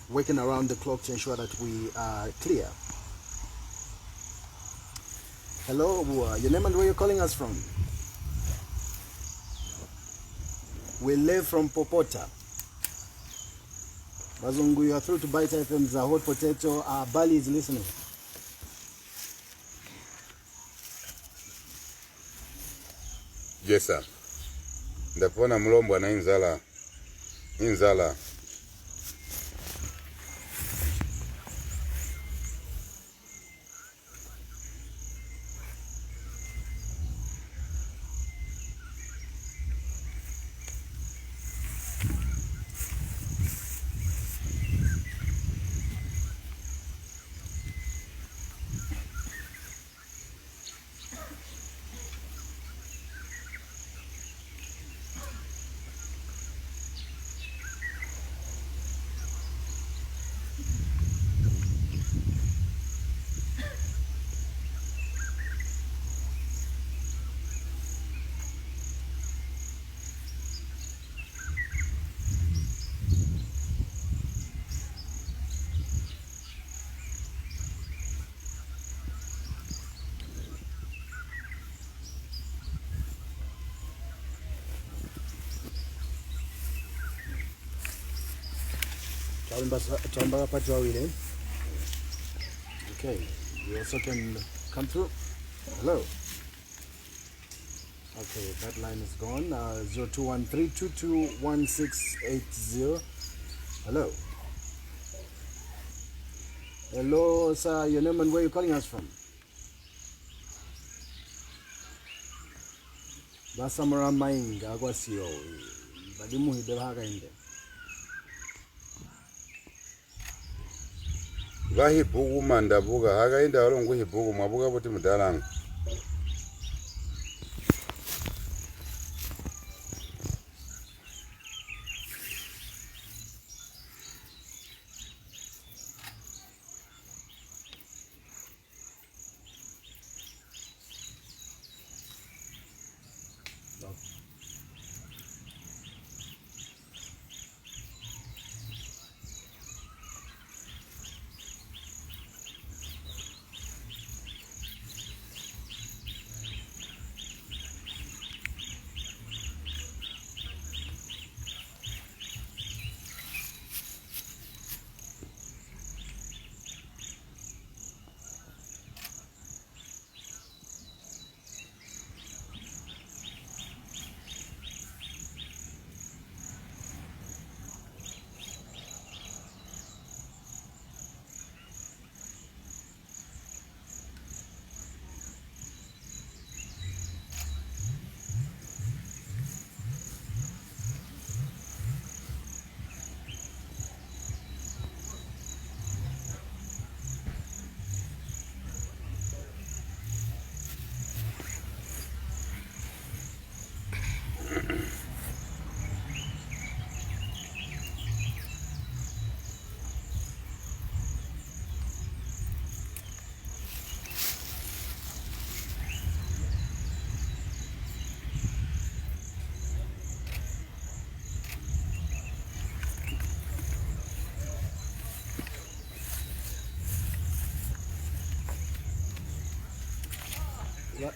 working around the clock to ensure that we are clear. Hello, your name and where you're calling us from? We live from Popota. Bazungu, you are through to Byta FM's Hot Potato. Bali is listening. Yes, sir. Ndapona mlombo na inzala. Inzala. Okay, you also can come through. Hello. Okay, that line is gone. 0213221680. Hello. Hello, sir. Your name and where you calling us from? Basamara Mainga, Aguasio. Badimu Hidelhaga in there. Vahibugu mandabuga hagainda walongo hibugu mabuga boti mudalanga.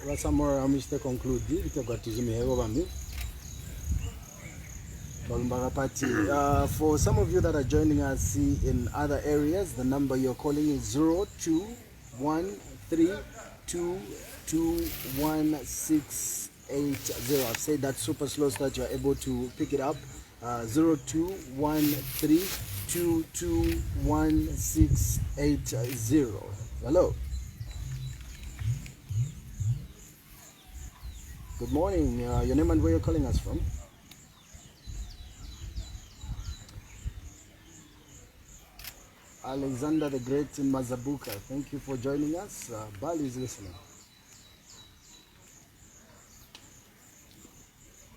Rasamora Mr. Conclude, for some of you that are joining us in other areas, the number you're calling is 0213221680. I've said that super slow so that you're able to pick it up. 0213221680. Hello. Good morning. Your name and where you're calling us from? Alexander the Great in Mazabuka. Thank you for joining us. Bali is listening.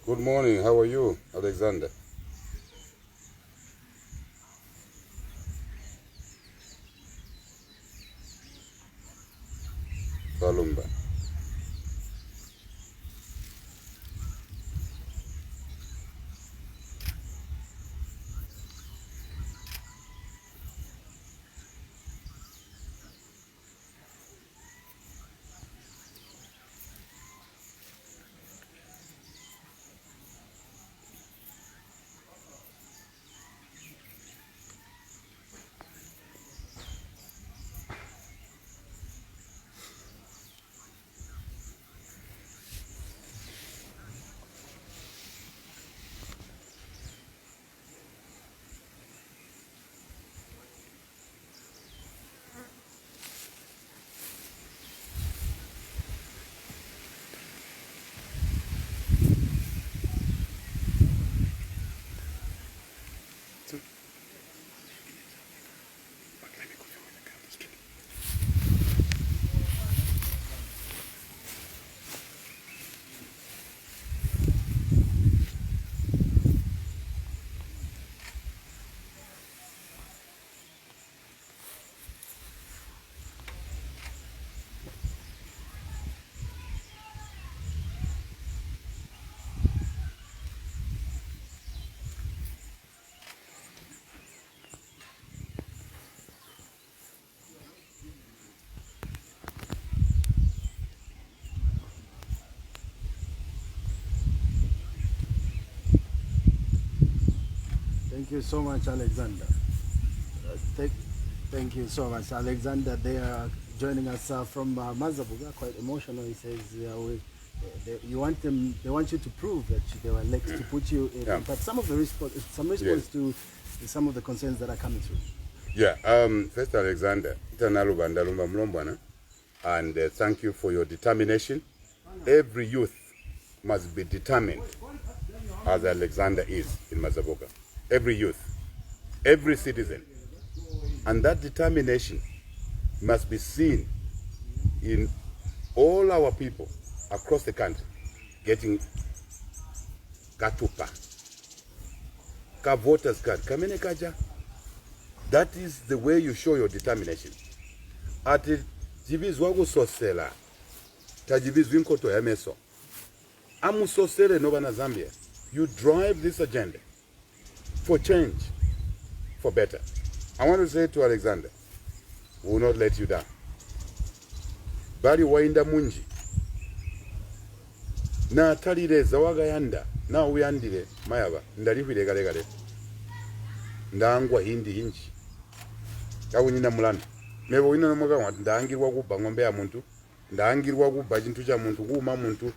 Good morning. How are you, Alexander? Salumba. Thank you so much, Alexander. Thank you so much, Alexander. They are joining us from Mazabuga, quite emotional. He says, you want them, they want you to prove that they were next to put you in. Yeah. But some of the response yes. to some of the concerns that are coming through. Yeah. First, Alexander, and thank you for your determination. Every youth must be determined, as Alexander is in Mazabuga. Every youth, every citizen, and that determination must be seen in all our people across the country getting katupa, ka voters card, kamene kaja. That is the way you show your determination. Ati jibizwa gusosela, tajibizwa inkoto ya meso. Amusosele no bana Zambia. You drive this agenda for change, for better. I want to say to Alexander, we will not let you down. Bali wainda munji. Na talire zawaga yanda. Na uyandire mayaba. Ndalifide gale gale. Ndangwa hindi hinji. Kawu nina mulana. Mebo wina na mwaka watu. Ndangirwa kuba ngombe ya muntu. Ndangirwa kuba jintu cha muntu. Kuma muntu.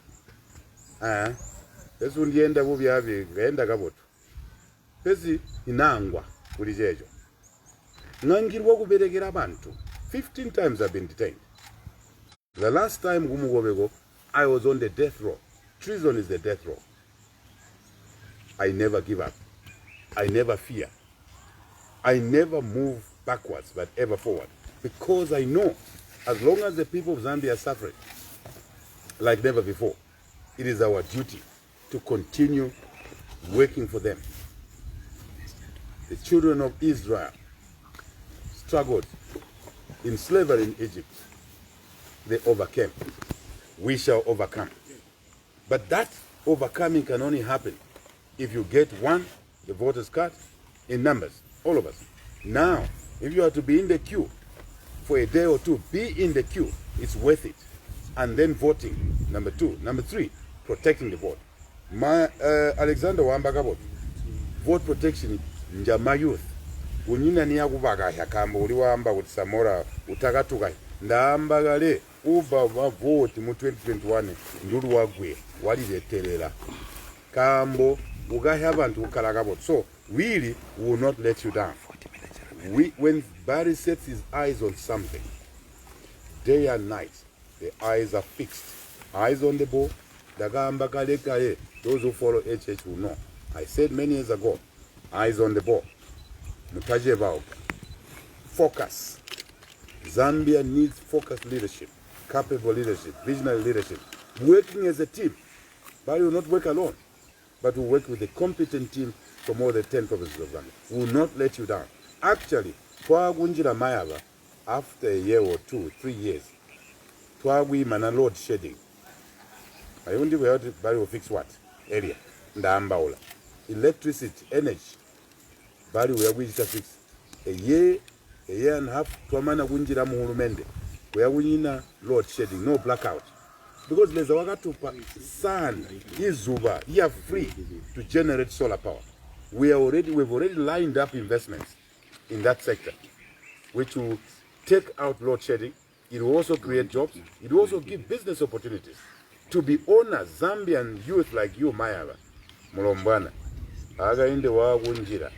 Pesu ndienda bubi havi. Gaenda kabotu. Pesi inangwa. Kulijejo. Ngangirwa kuberekera bantu. 15 times I've been detained. The last time I was on the death row. Treason is the death row. I never give up. I never fear. I never move backwards, but ever forward. Because I know, as long as the people of Zambia are suffering, like never before, it is our duty to continue working for them. The children of Israel struggled in slavery in Egypt. They overcame. We shall overcome. But that overcoming can only happen if you get the voters card in numbers, all of us. Now, if you are to be in the queue for a day or two, be in the queue. It's worth it. And then voting, number 2. Number 3, protecting the vote. Alexander Wambagabot, vote protection, njama youth. Unyina niya kubaga ya kamba, uliwamba utisamora, utagatuga. Ndambagale, uba vote mu 2021, nduru wagwe, waliletelela. Kambo, ugahe abantu ukalagabot. So, really, we will not let you down. When Barry sets his eyes on something, day and night, the eyes are fixed. Eyes on the ball. Dagamba kale kale. Those who follow HH will know. I said many years ago, eyes on the ball. Mutaje bao. Focus. Zambia needs focused leadership, capable leadership, visionary leadership. Working as a team. Barry will not work alone, but will work with a competent team from all the 10 provinces of Zambia. We will not let you down. Actually, Twagunjira Mayaba, after a year or 2, 3 years, Twagui mana load shedding. I only will Barry will fix what? Area. Ndambaula. Electricity, energy. Barry will fix a year and a half, Twamana Gunjira Muhurumende. We are winning load shedding, no blackout. Because there's a Wagatupa, sun, Izuba, you are free to generate solar power. We've already lined up investments in that sector, which will take out load shedding. It will also create jobs. It will also give business opportunities. To be honest, Zambian youth like you, Mayaba, Mulombana, aga inde wagunjira,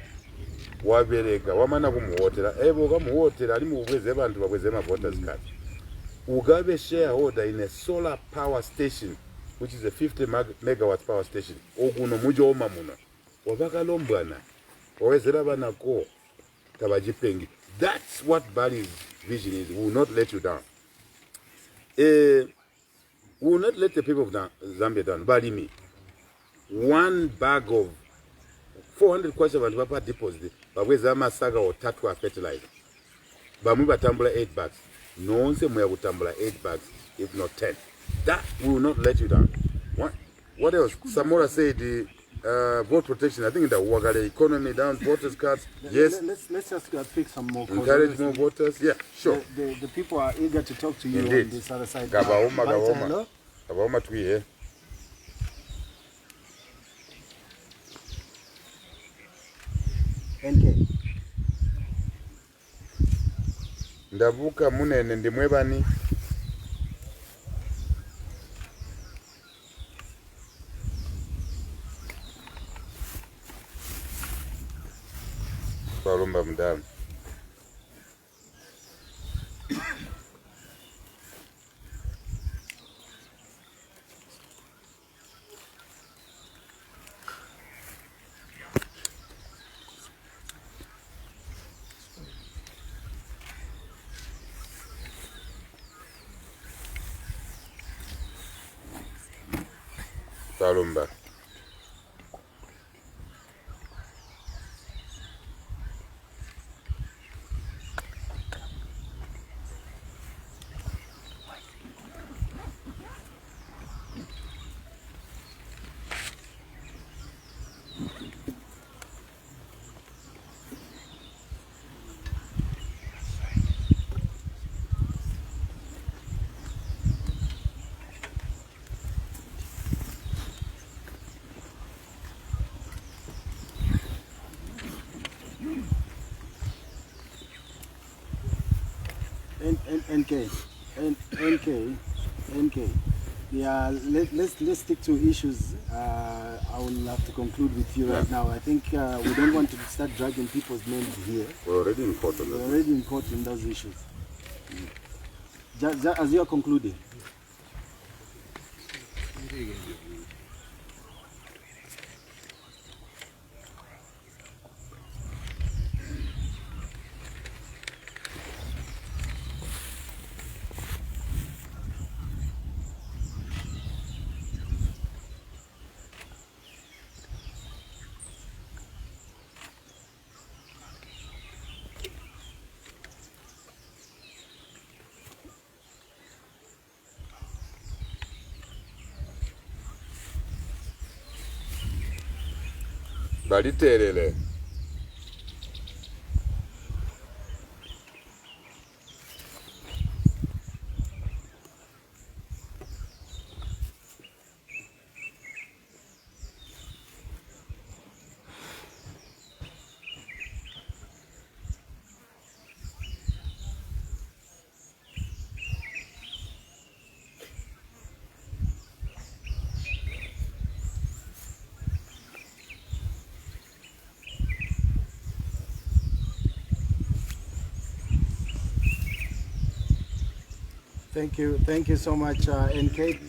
wabereka, wamana kumuhotera, kumuhotera, ali muweze bantu babweze ma voters card. Ugabe shareholder in a solar power station, which is a 50 megawatt power station. Oguno mujo omamuno. Wabaka lombana. Owezera banako. Tabajipengi. That's what Bali's vision is. We will not let you down. We will not let the people of Zambia down. Bali me. One bag of 400 questions and papa deposit. Baweza masaga or tatwa fertilizer. Bamuba tambula 8 bags. No one say we will tambula 8 bags, if not 10. That we will not let you down. What else? Samora said the vote protection. I think the Wagale economy down, voters cards. Yes. Let's just pick some more. Encourage more voters. Yeah, sure. The people are eager to talk to you. Indeed. On this other side. Gabaoma tuiye. NK. Ndavuka munene ndimwe bani. Balumba mdamu. Balumba. NK. Yeah, let's stick to issues. I will have to conclude with you right now. I think we don't want to start dragging people's names here. We're already in court on that. We're already in court on those issues. As you are concluding. Baliterere. Thank you so much, NK.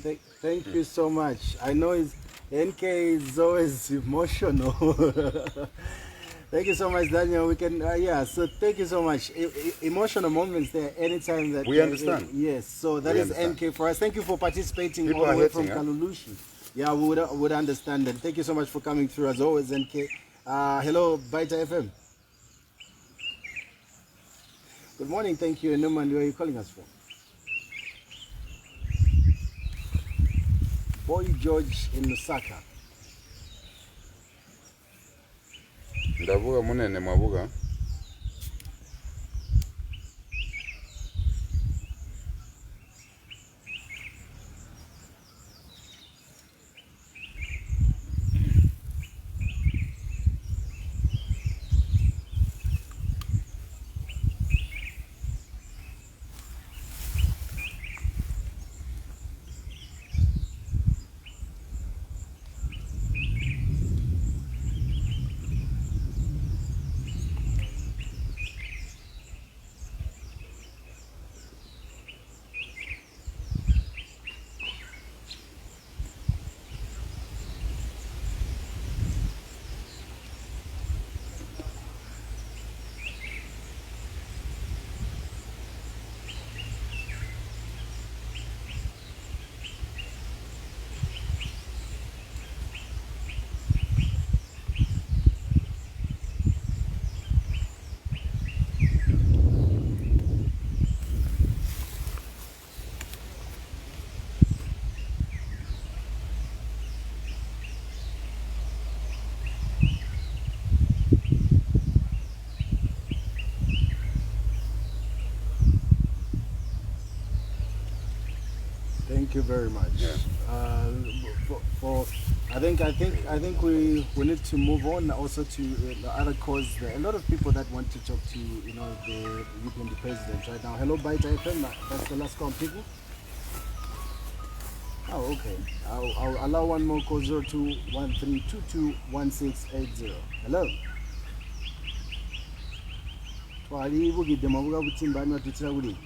Thank you so much. I know NK is always emotional. Thank you so much, Daniel. We can, so thank you so much. Emotional moments there anytime that we understand. Yes, so that is NK for us. Thank you for participating People all the way from hating, Kalulushi. Yeah, we would understand that. Thank you so much for coming through as always, NK. Hello, Byta FM. Good morning, thank you. Numan, where are you calling us from? Boy George in Lusaka. Ndavuga munene mwavuga. Thank you very much. Yeah. For I think we need to move on also to the other cause. There are a lot of people that want to talk to the European president right now. Hello, Byta FM. That's the last call, people. Oh, okay. I'll allow one more call. 0213221680. Hello. Twali bugidde mabuga butimbani watutira buli.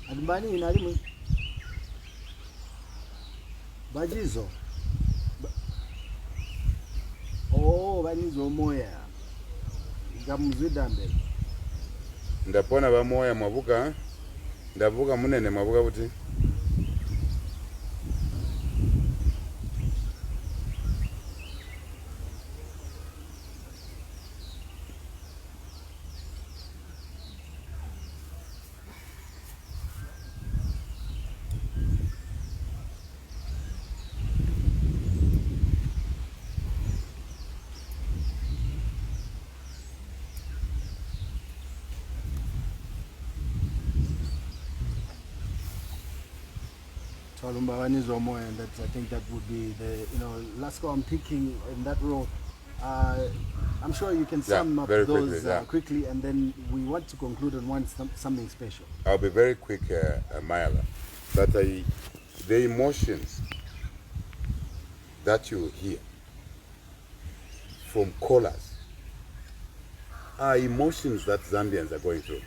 Adibani inalimu. Bajizo. Oh, banizo moya. Gamuzidambe. Ndapona ba moya mabuga. Ndavuga munene mabuga buti. And that I think that would be the last call I'm picking in that role. I'm sure you can sum up those quickly, and then we want to conclude on something special. I'll be very quick, Mayala. That the emotions that you hear from callers are emotions that Zambians are going through.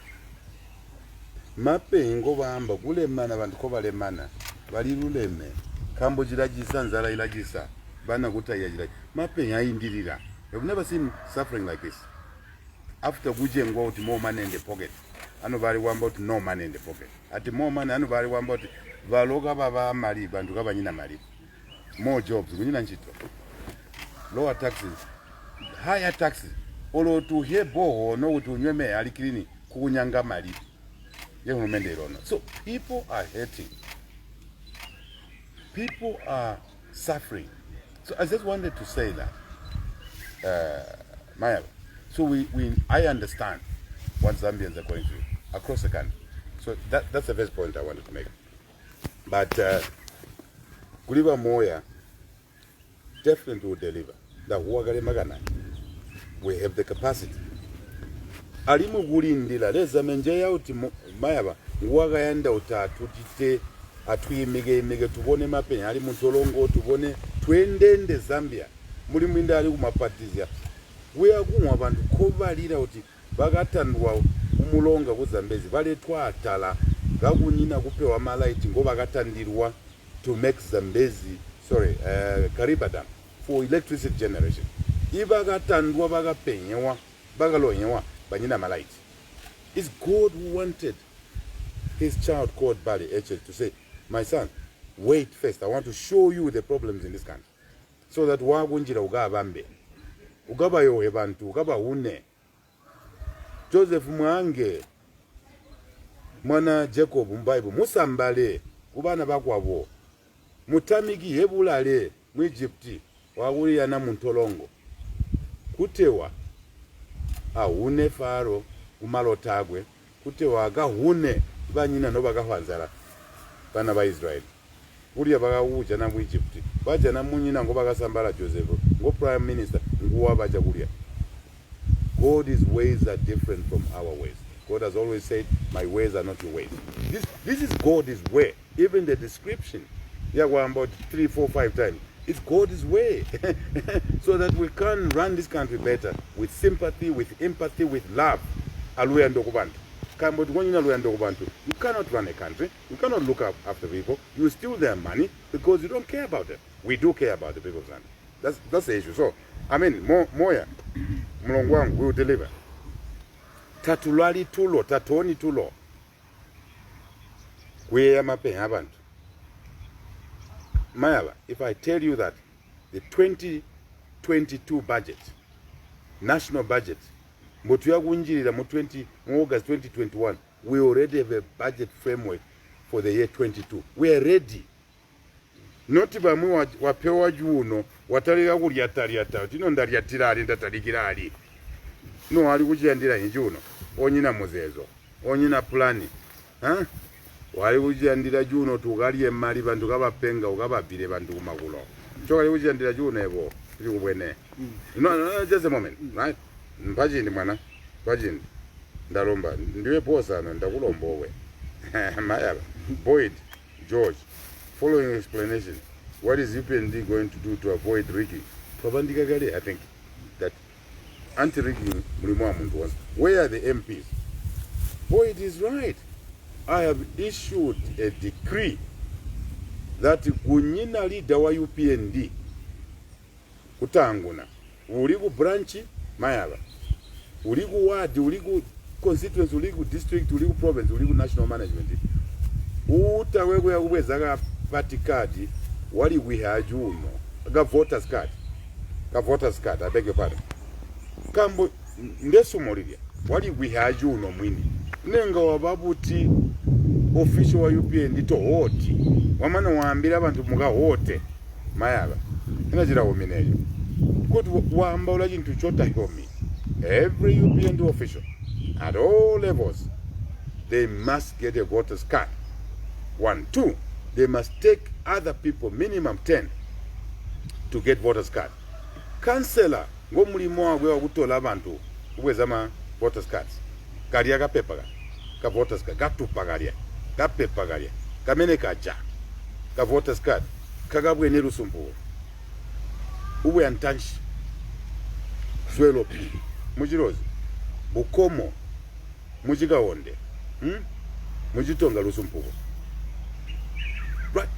Mape ingobamba kule mana bantu ko balemana bali luleme kambo jiragisa nzala ilagisa bana kutaya jiragi mape yayindirira. You've never seen suffering like this. After guje ngo uti more money in the pocket, ano bali wamba uti no money in the pocket. Ati more money ano bali wamba uti valoga baba mali bantu kabanyina mali, more jobs kunyina nchito, lower taxes, higher taxes, olo tu hebo no uti unyeme alikilini kunyanga mali. So people are hurting. People are suffering. So I just wanted to say that, Maya. So I understand what Zambians are going through across the country. So that's the first point I wanted to make. But Kuliba Moya definitely will deliver. The Huagare Magana. We have the capacity. Alimu gulindila leza menjeya uti mayaba ngwaga yanda utatutite atuyimige tubone mapenya ali mutolongo tubone twendende Zambia muri mwinda ali kumapatizia we akumwa abantu kobalira uti bagatandwa umulonga ku Zambezi baletwa atala gakunyina kupewa malaiti ngo bagatandirwa to make Zambezi Kariba Dam for electricity generation ibagatandwa bagapenyewa bagalonyewa. It's God who wanted his child called Bali to say, my son, wait first. I want to show you the problems in this country. So that wagunjira ugabambe. Ugaba yo hebantu, ugaba une. Joseph Mwange, mwana Jacob Mbaibu, musambale, kubana bakwabo. Mutamigi hebulale, mu Egypti, wawuli yana muntolongo. Kutewa. Une faro umalotagwe kuti waga hune banyina no bagahwanzara bana ba Israel uriya bagawuja na mu Egypt baje na munyina ngo bagasambala Joseph ngo prime minister ngo baja kuria. God's ways are different from our ways. God has always said, my ways are not your ways. This is God's way. Even the description about 3, 4, 5 times. It's God's way. So that we can run this country better with sympathy, with empathy, with love. You cannot run a country. You cannot look after people. You steal their money because you don't care about them. We do care about the people of Zambia. That's the issue. So, I mean, Moya, Mlongwang will deliver. Tatulali tulo, tatoni tulo. We are mapping haven't. Mayala, if I tell you that the 2022 budget, national budget, August 2021, we already have a budget framework for the year 22. We are ready. Not even wapewa juno, wataliga kuliatariata, tino ndariatirari ndatalikirari. No, ali kujiandira injuno. Onyina muzezo, onyina plani. wali ujandira juno tugali emali bantu kabapenga ukababire bantu kumakulo chokali ujandira juno ebo tuli kubwene no just a moment right mpajindi mwana mpajindi ndalomba ndiwe posa ndakulomba owe mayaba Boyd George following explanation what is UPND going to do to avoid rigging pabandika gale I think that anti-rigging mulimu wa muntu wonse where are the MPs Boyd is right I have issued a decree that kunyina leader wa UPND kutanguna uli ku branch mayaba uli ku ward uli ku constituency uli ku district uli ku province uli ku national management utawe kuya kubweza ka party card wali kwihaji uno ka voters card I beg your pardon kambo ndesumulirya wali kwihaji uno mwini nenga wababuti official wa UPND to hoti wamana waambira abantu muga hote mayaba inajira womineyo kuti wamba ulaji ntuchota yomi every UPND official at all levels they must get a voters card 1 2 they must take other people minimum 10 to get voters card councillor ngomulimo wagwe wakutola abantu ubweza ma voters cards kalia ka paper ka voters card katupa kalia ka paper kalia kamene kaja ka voters card kagabwe ne lusumbu ubwe antanshi swelo mujirozi bukomo mujigawonde mujitonga lusumbu right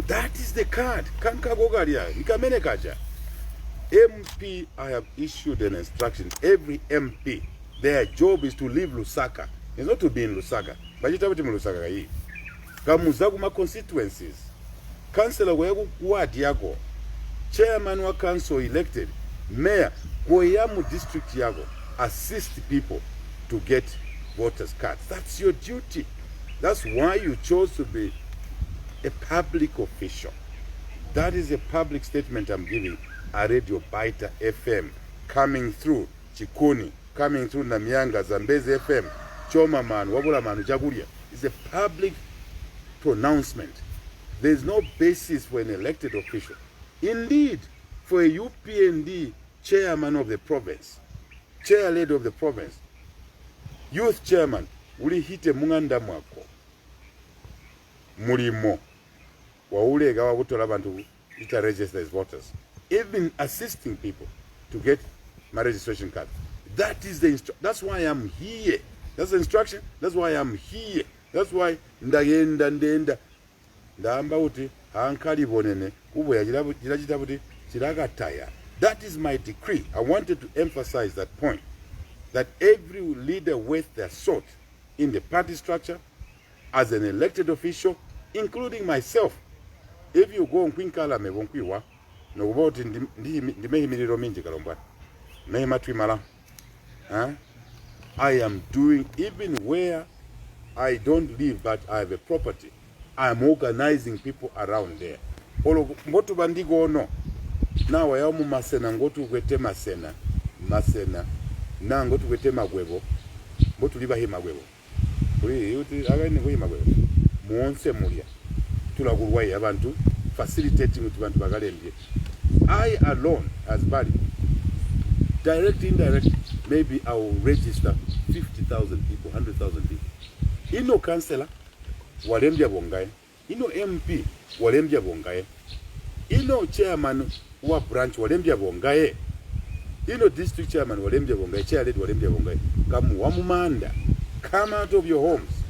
that is the card kankago kalia nikamene kaja MP I have issued an instruction every MP their job is to leave Lusaka. It's not to be in Lusaka. But you tell me Lusaka hii. Kamuzagu ma constituencies. Councillor wewe ward yako. Chairman wa council elected. Mayor Goyamu district yako. Assist people to get voters cards. That's your duty. That's why you chose to be a public official. That is a public statement I'm giving. I read your Byta FM coming through Chikuni. Coming through Namyanga, Zambezi FM, Choma man, Wabula man, Jagulia. It's a public pronouncement. There's no basis for an elected official. Indeed, for a UPND chairman of the province, chair lady of the province, youth chairman, uli hite munganda mwako. Mulimo. Waulega wabutola bantu ita register as voters. Even assisting people to get my registration card. That is the that's why I'm here. That's the instruction. That's why I'm here. That's why ndenda ndamba uti hankali bonene kubo yajira buti chiragataya. That is my decree. I wanted to emphasize that point that every leader worth their salt in the party structure as an elected official including myself. If you go on kwinkala me bonkwiwa no about ndimehimiriro minji kalombwa mehimatwimala I am doing, even where I don't live but I have a property, I am organizing people around there. Olo ngotu bandigo no. Na wayamu masena ngotu kwete masena na ngotu kwete magwebo ngotu liba hii magwebo uli yuti agani hii magwebo muonse mulia tulagurwaye abantu facilitating with bantu bagalembye. I alone as body direct indirect maybe I will register 50,000 people, 100,000 people. Ino councillor walembya bongaye, ino MP walembya bongaye, ino chairman wa branch walembya bongaye, ino district chairman walembya bongaye, chair lady walembya bongaye. Kamu wamumanda, come out of your homes,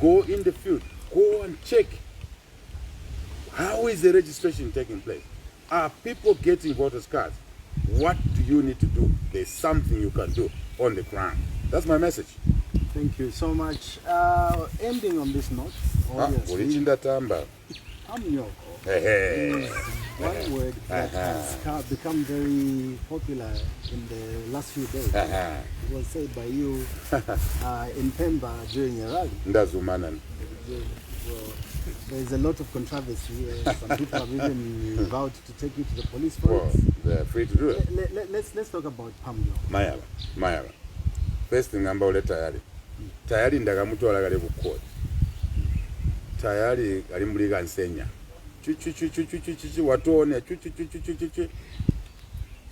go in the field, go and check how is the registration taking place. Are people getting voters cards? What do you need to do? There's something you can do on the ground. That's my message. Thank you so much. Ending on this note, one word that has become very popular in the last few days. It was said by you in Pemba during a rally. Well, there's a lot of controversy here. Some people have even vowed to take you to the police for it. They're free to do it. Let's talk about Pamlo. Mayaba. First thing about tayari. Tayari ndagamutola gale ku court. tayari alimbulika nsenya chuchu watone chuchu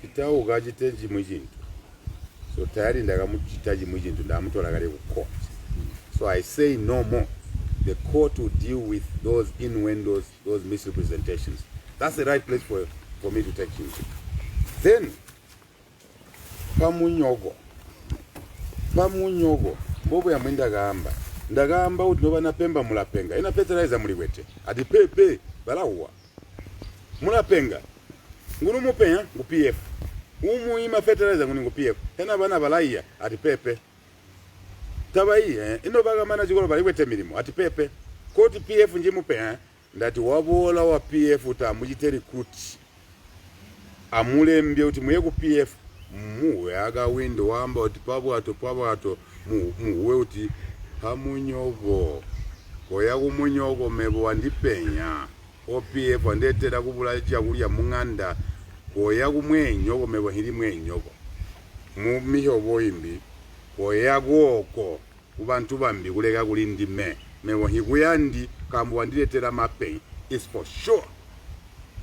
kitao gajitenji mwijintu so tayari ndakamuchitaji mwijintu ndamutola kale ku court. So I say no more. The court will deal with those innuendos, those misrepresentations. That's the right place for me to take you to. Then pamunyogo bobo ya mwenda ndagamba uti noba napemba mulapenga ina fertilizer muliwete ati pepe balawa mulapenga ngunu mupenya ngu PF umu ima fertilizer ngunu ngu PF ena bana balaiya ati pepe tabai ino baga mana jigolo baliwete milimo ati pepe koti PF nji mupenya ndati wabola wa PF utamujite recruit amulembye uti muye ku PF muwe aga window wamba uti pabo ato muwe uti pamunyogo koya kumunyogo mebo wandipenya OPF andetera kubula chakulya munganda koya kumwenyogo mebo hili mwenyogo mumihobo imbi koya goko kubantu bambi kuleka kulindime mebo hikuyandi kambu wandiletera mapenya is for sure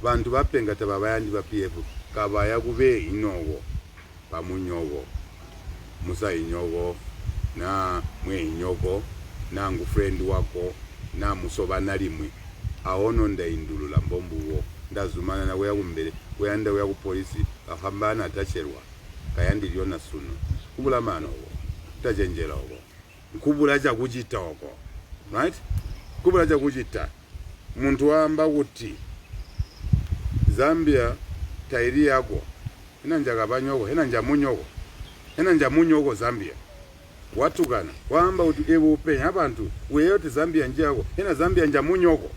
bantu bapenga tababayandi ba PF kabaya kube inogo pamunyogo musa inyogo na mwenyogo na ngu friend wako na musoba nalimwe aono ndaindulula mbombuwo ndazumana na weya kumbere weyanda weya ku police akambana atacherwa kayandi liona suno kubula mano obo tajenjera obo kubula cha kujita oko right kubula cha kujita muntu wamba kuti Zambia tairi yako enanja kabanyoko enanja munyogo Zambia watu kana wamba uti ebo upenya abantu weyote Zambia njako ena Zambia nja munyogo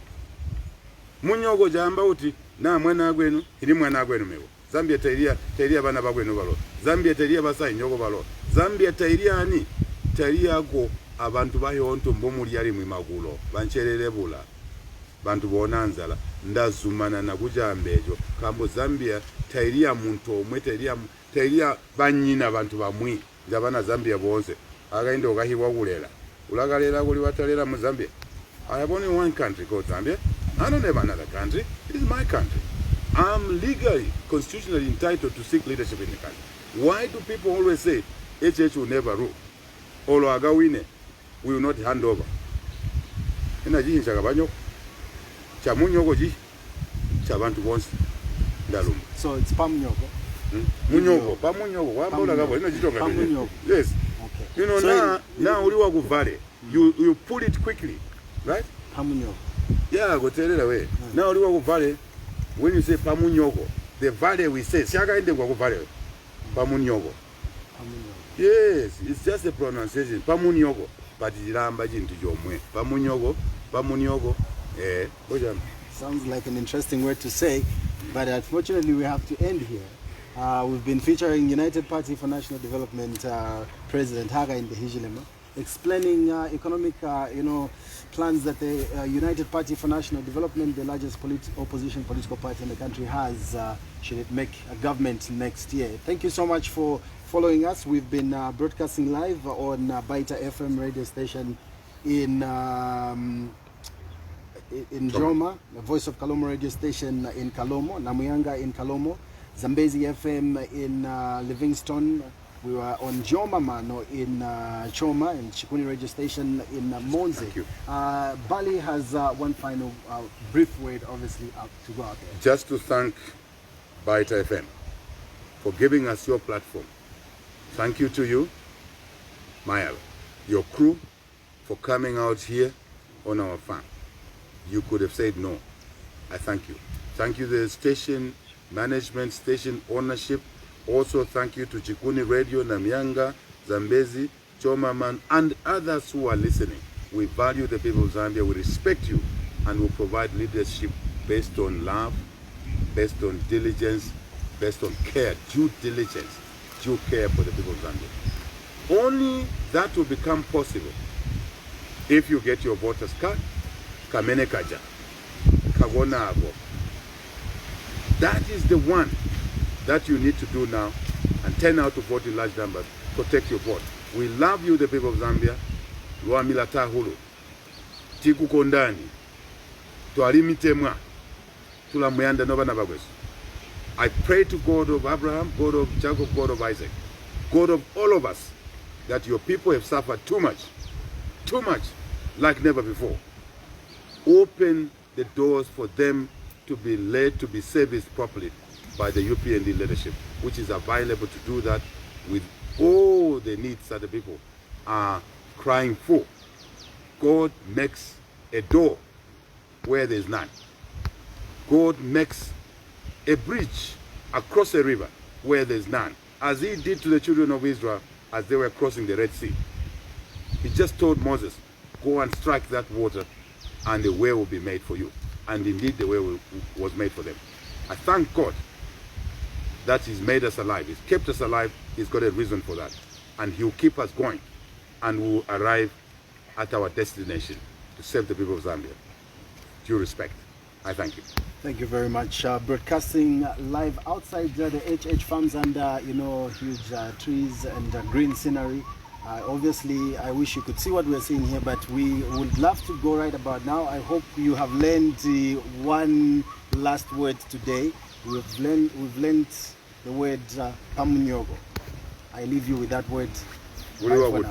jamba uti na mwana gwenu ili mwana gwenu mewo Zambia tairia bana bagwenu balo Zambia tairia basa nyoko balo Zambia tairia ani tairia ko abantu bayonto mbomuli yali mwimagulo bancherere bula bantu bonanzala ndazumana na kujambejo kambo Zambia tairia muntu omwe tairia banyina bantu bamwi njabana Zambia bonse againde okahiwa kulela ulakalera kuli watalera mu Zambia. I have only one country called Zambia. I don't have another country. It is my country. I'm legally, constitutionally entitled to seek leadership in the country. Why do people always say HH will never rule? Olo agawine, we will not hand over. Ena jihi chakabanyoko chamunyoko ji chabantu bonse ndalumba. So it's pamunyogo. Munyogo, pamunyogo. Wamba gabo ino jitonga. Pamunyogo. Yes. Okay. You know, so now uliwa kuvale. You pull it quickly, right? Pamunyogo. Yeah, go tell it away. Now uliwa kuvale. When you say pamunyogo, the valley we say shaka inde kwa kuvale. Pamunyogo. Yes, it's just a pronunciation. Pamunyogo. But jilamba jintu jomwe. Pamunyogo. Sounds like an interesting word to say, but unfortunately we have to end here. We've been featuring United Party for National Development President Haga in the Hijilema, explaining economic plans that the United Party for National Development, the largest opposition political party in the country, has should it make a government next year. Thank you so much for following us. We've been broadcasting live on Byta FM radio station in Joma, the Voice of Kalomo radio station in Kalomo, Namuyanga in Kalomo, Zambezi FM in Livingston. We were on Joma Mano in Choma, and Chikuni radio station in Monze. Thank you. Bali has one final brief word, obviously, to go out there. Just to thank Byta FM for giving us your platform. Thank you to you, Maya, your crew, for coming out here on our farm. You could have said no. I thank you. Thank you to the station management, station ownership. Also thank you to Chikuni Radio, Namyanga, Zambezi, Chomaman, and others who are listening. We value the people of Zambia, we respect you, and we provide leadership based on love, based on diligence, based on care, due diligence, due care for the people of Zambia. Only that will become possible if you get your voter's card, Kamene Kaja, Kagona Abo. That is the one that you need to do now, and turn out to vote in large numbers. Protect your vote. We love you, the people of Zambia. Luamila Tahulu. Tiku Kondani. twalimitemu tulamuyanda n'abaana bagweso. I pray to God of Abraham, God of Jacob, God of Isaac, God of all of us, that your people have suffered too much, like never before. Open the doors for them to be led to be serviced properly by the UPND leadership, which is available to do that with all the needs that the people are crying for. God makes a door where there's none. God makes a bridge across a river where there's none, as he did to the children of Israel as they were crossing the Red Sea. He just told Moses, go and strike that water and the way will be made for you. And indeed the way was made for them. I thank God that he's made us alive. He's kept us alive. He's got a reason for that. And he'll keep us going. And we'll arrive at our destination to serve the people of Zambia. Due respect. I thank you. Thank you very much. Broadcasting live outside the HH farms under, huge trees and green scenery. Obviously, I wish you could see what we're seeing here, but we would love to go right about now. I hope you have learned one last word today. We've learned the word pamunyogo. I leave you with that word. Bye for now.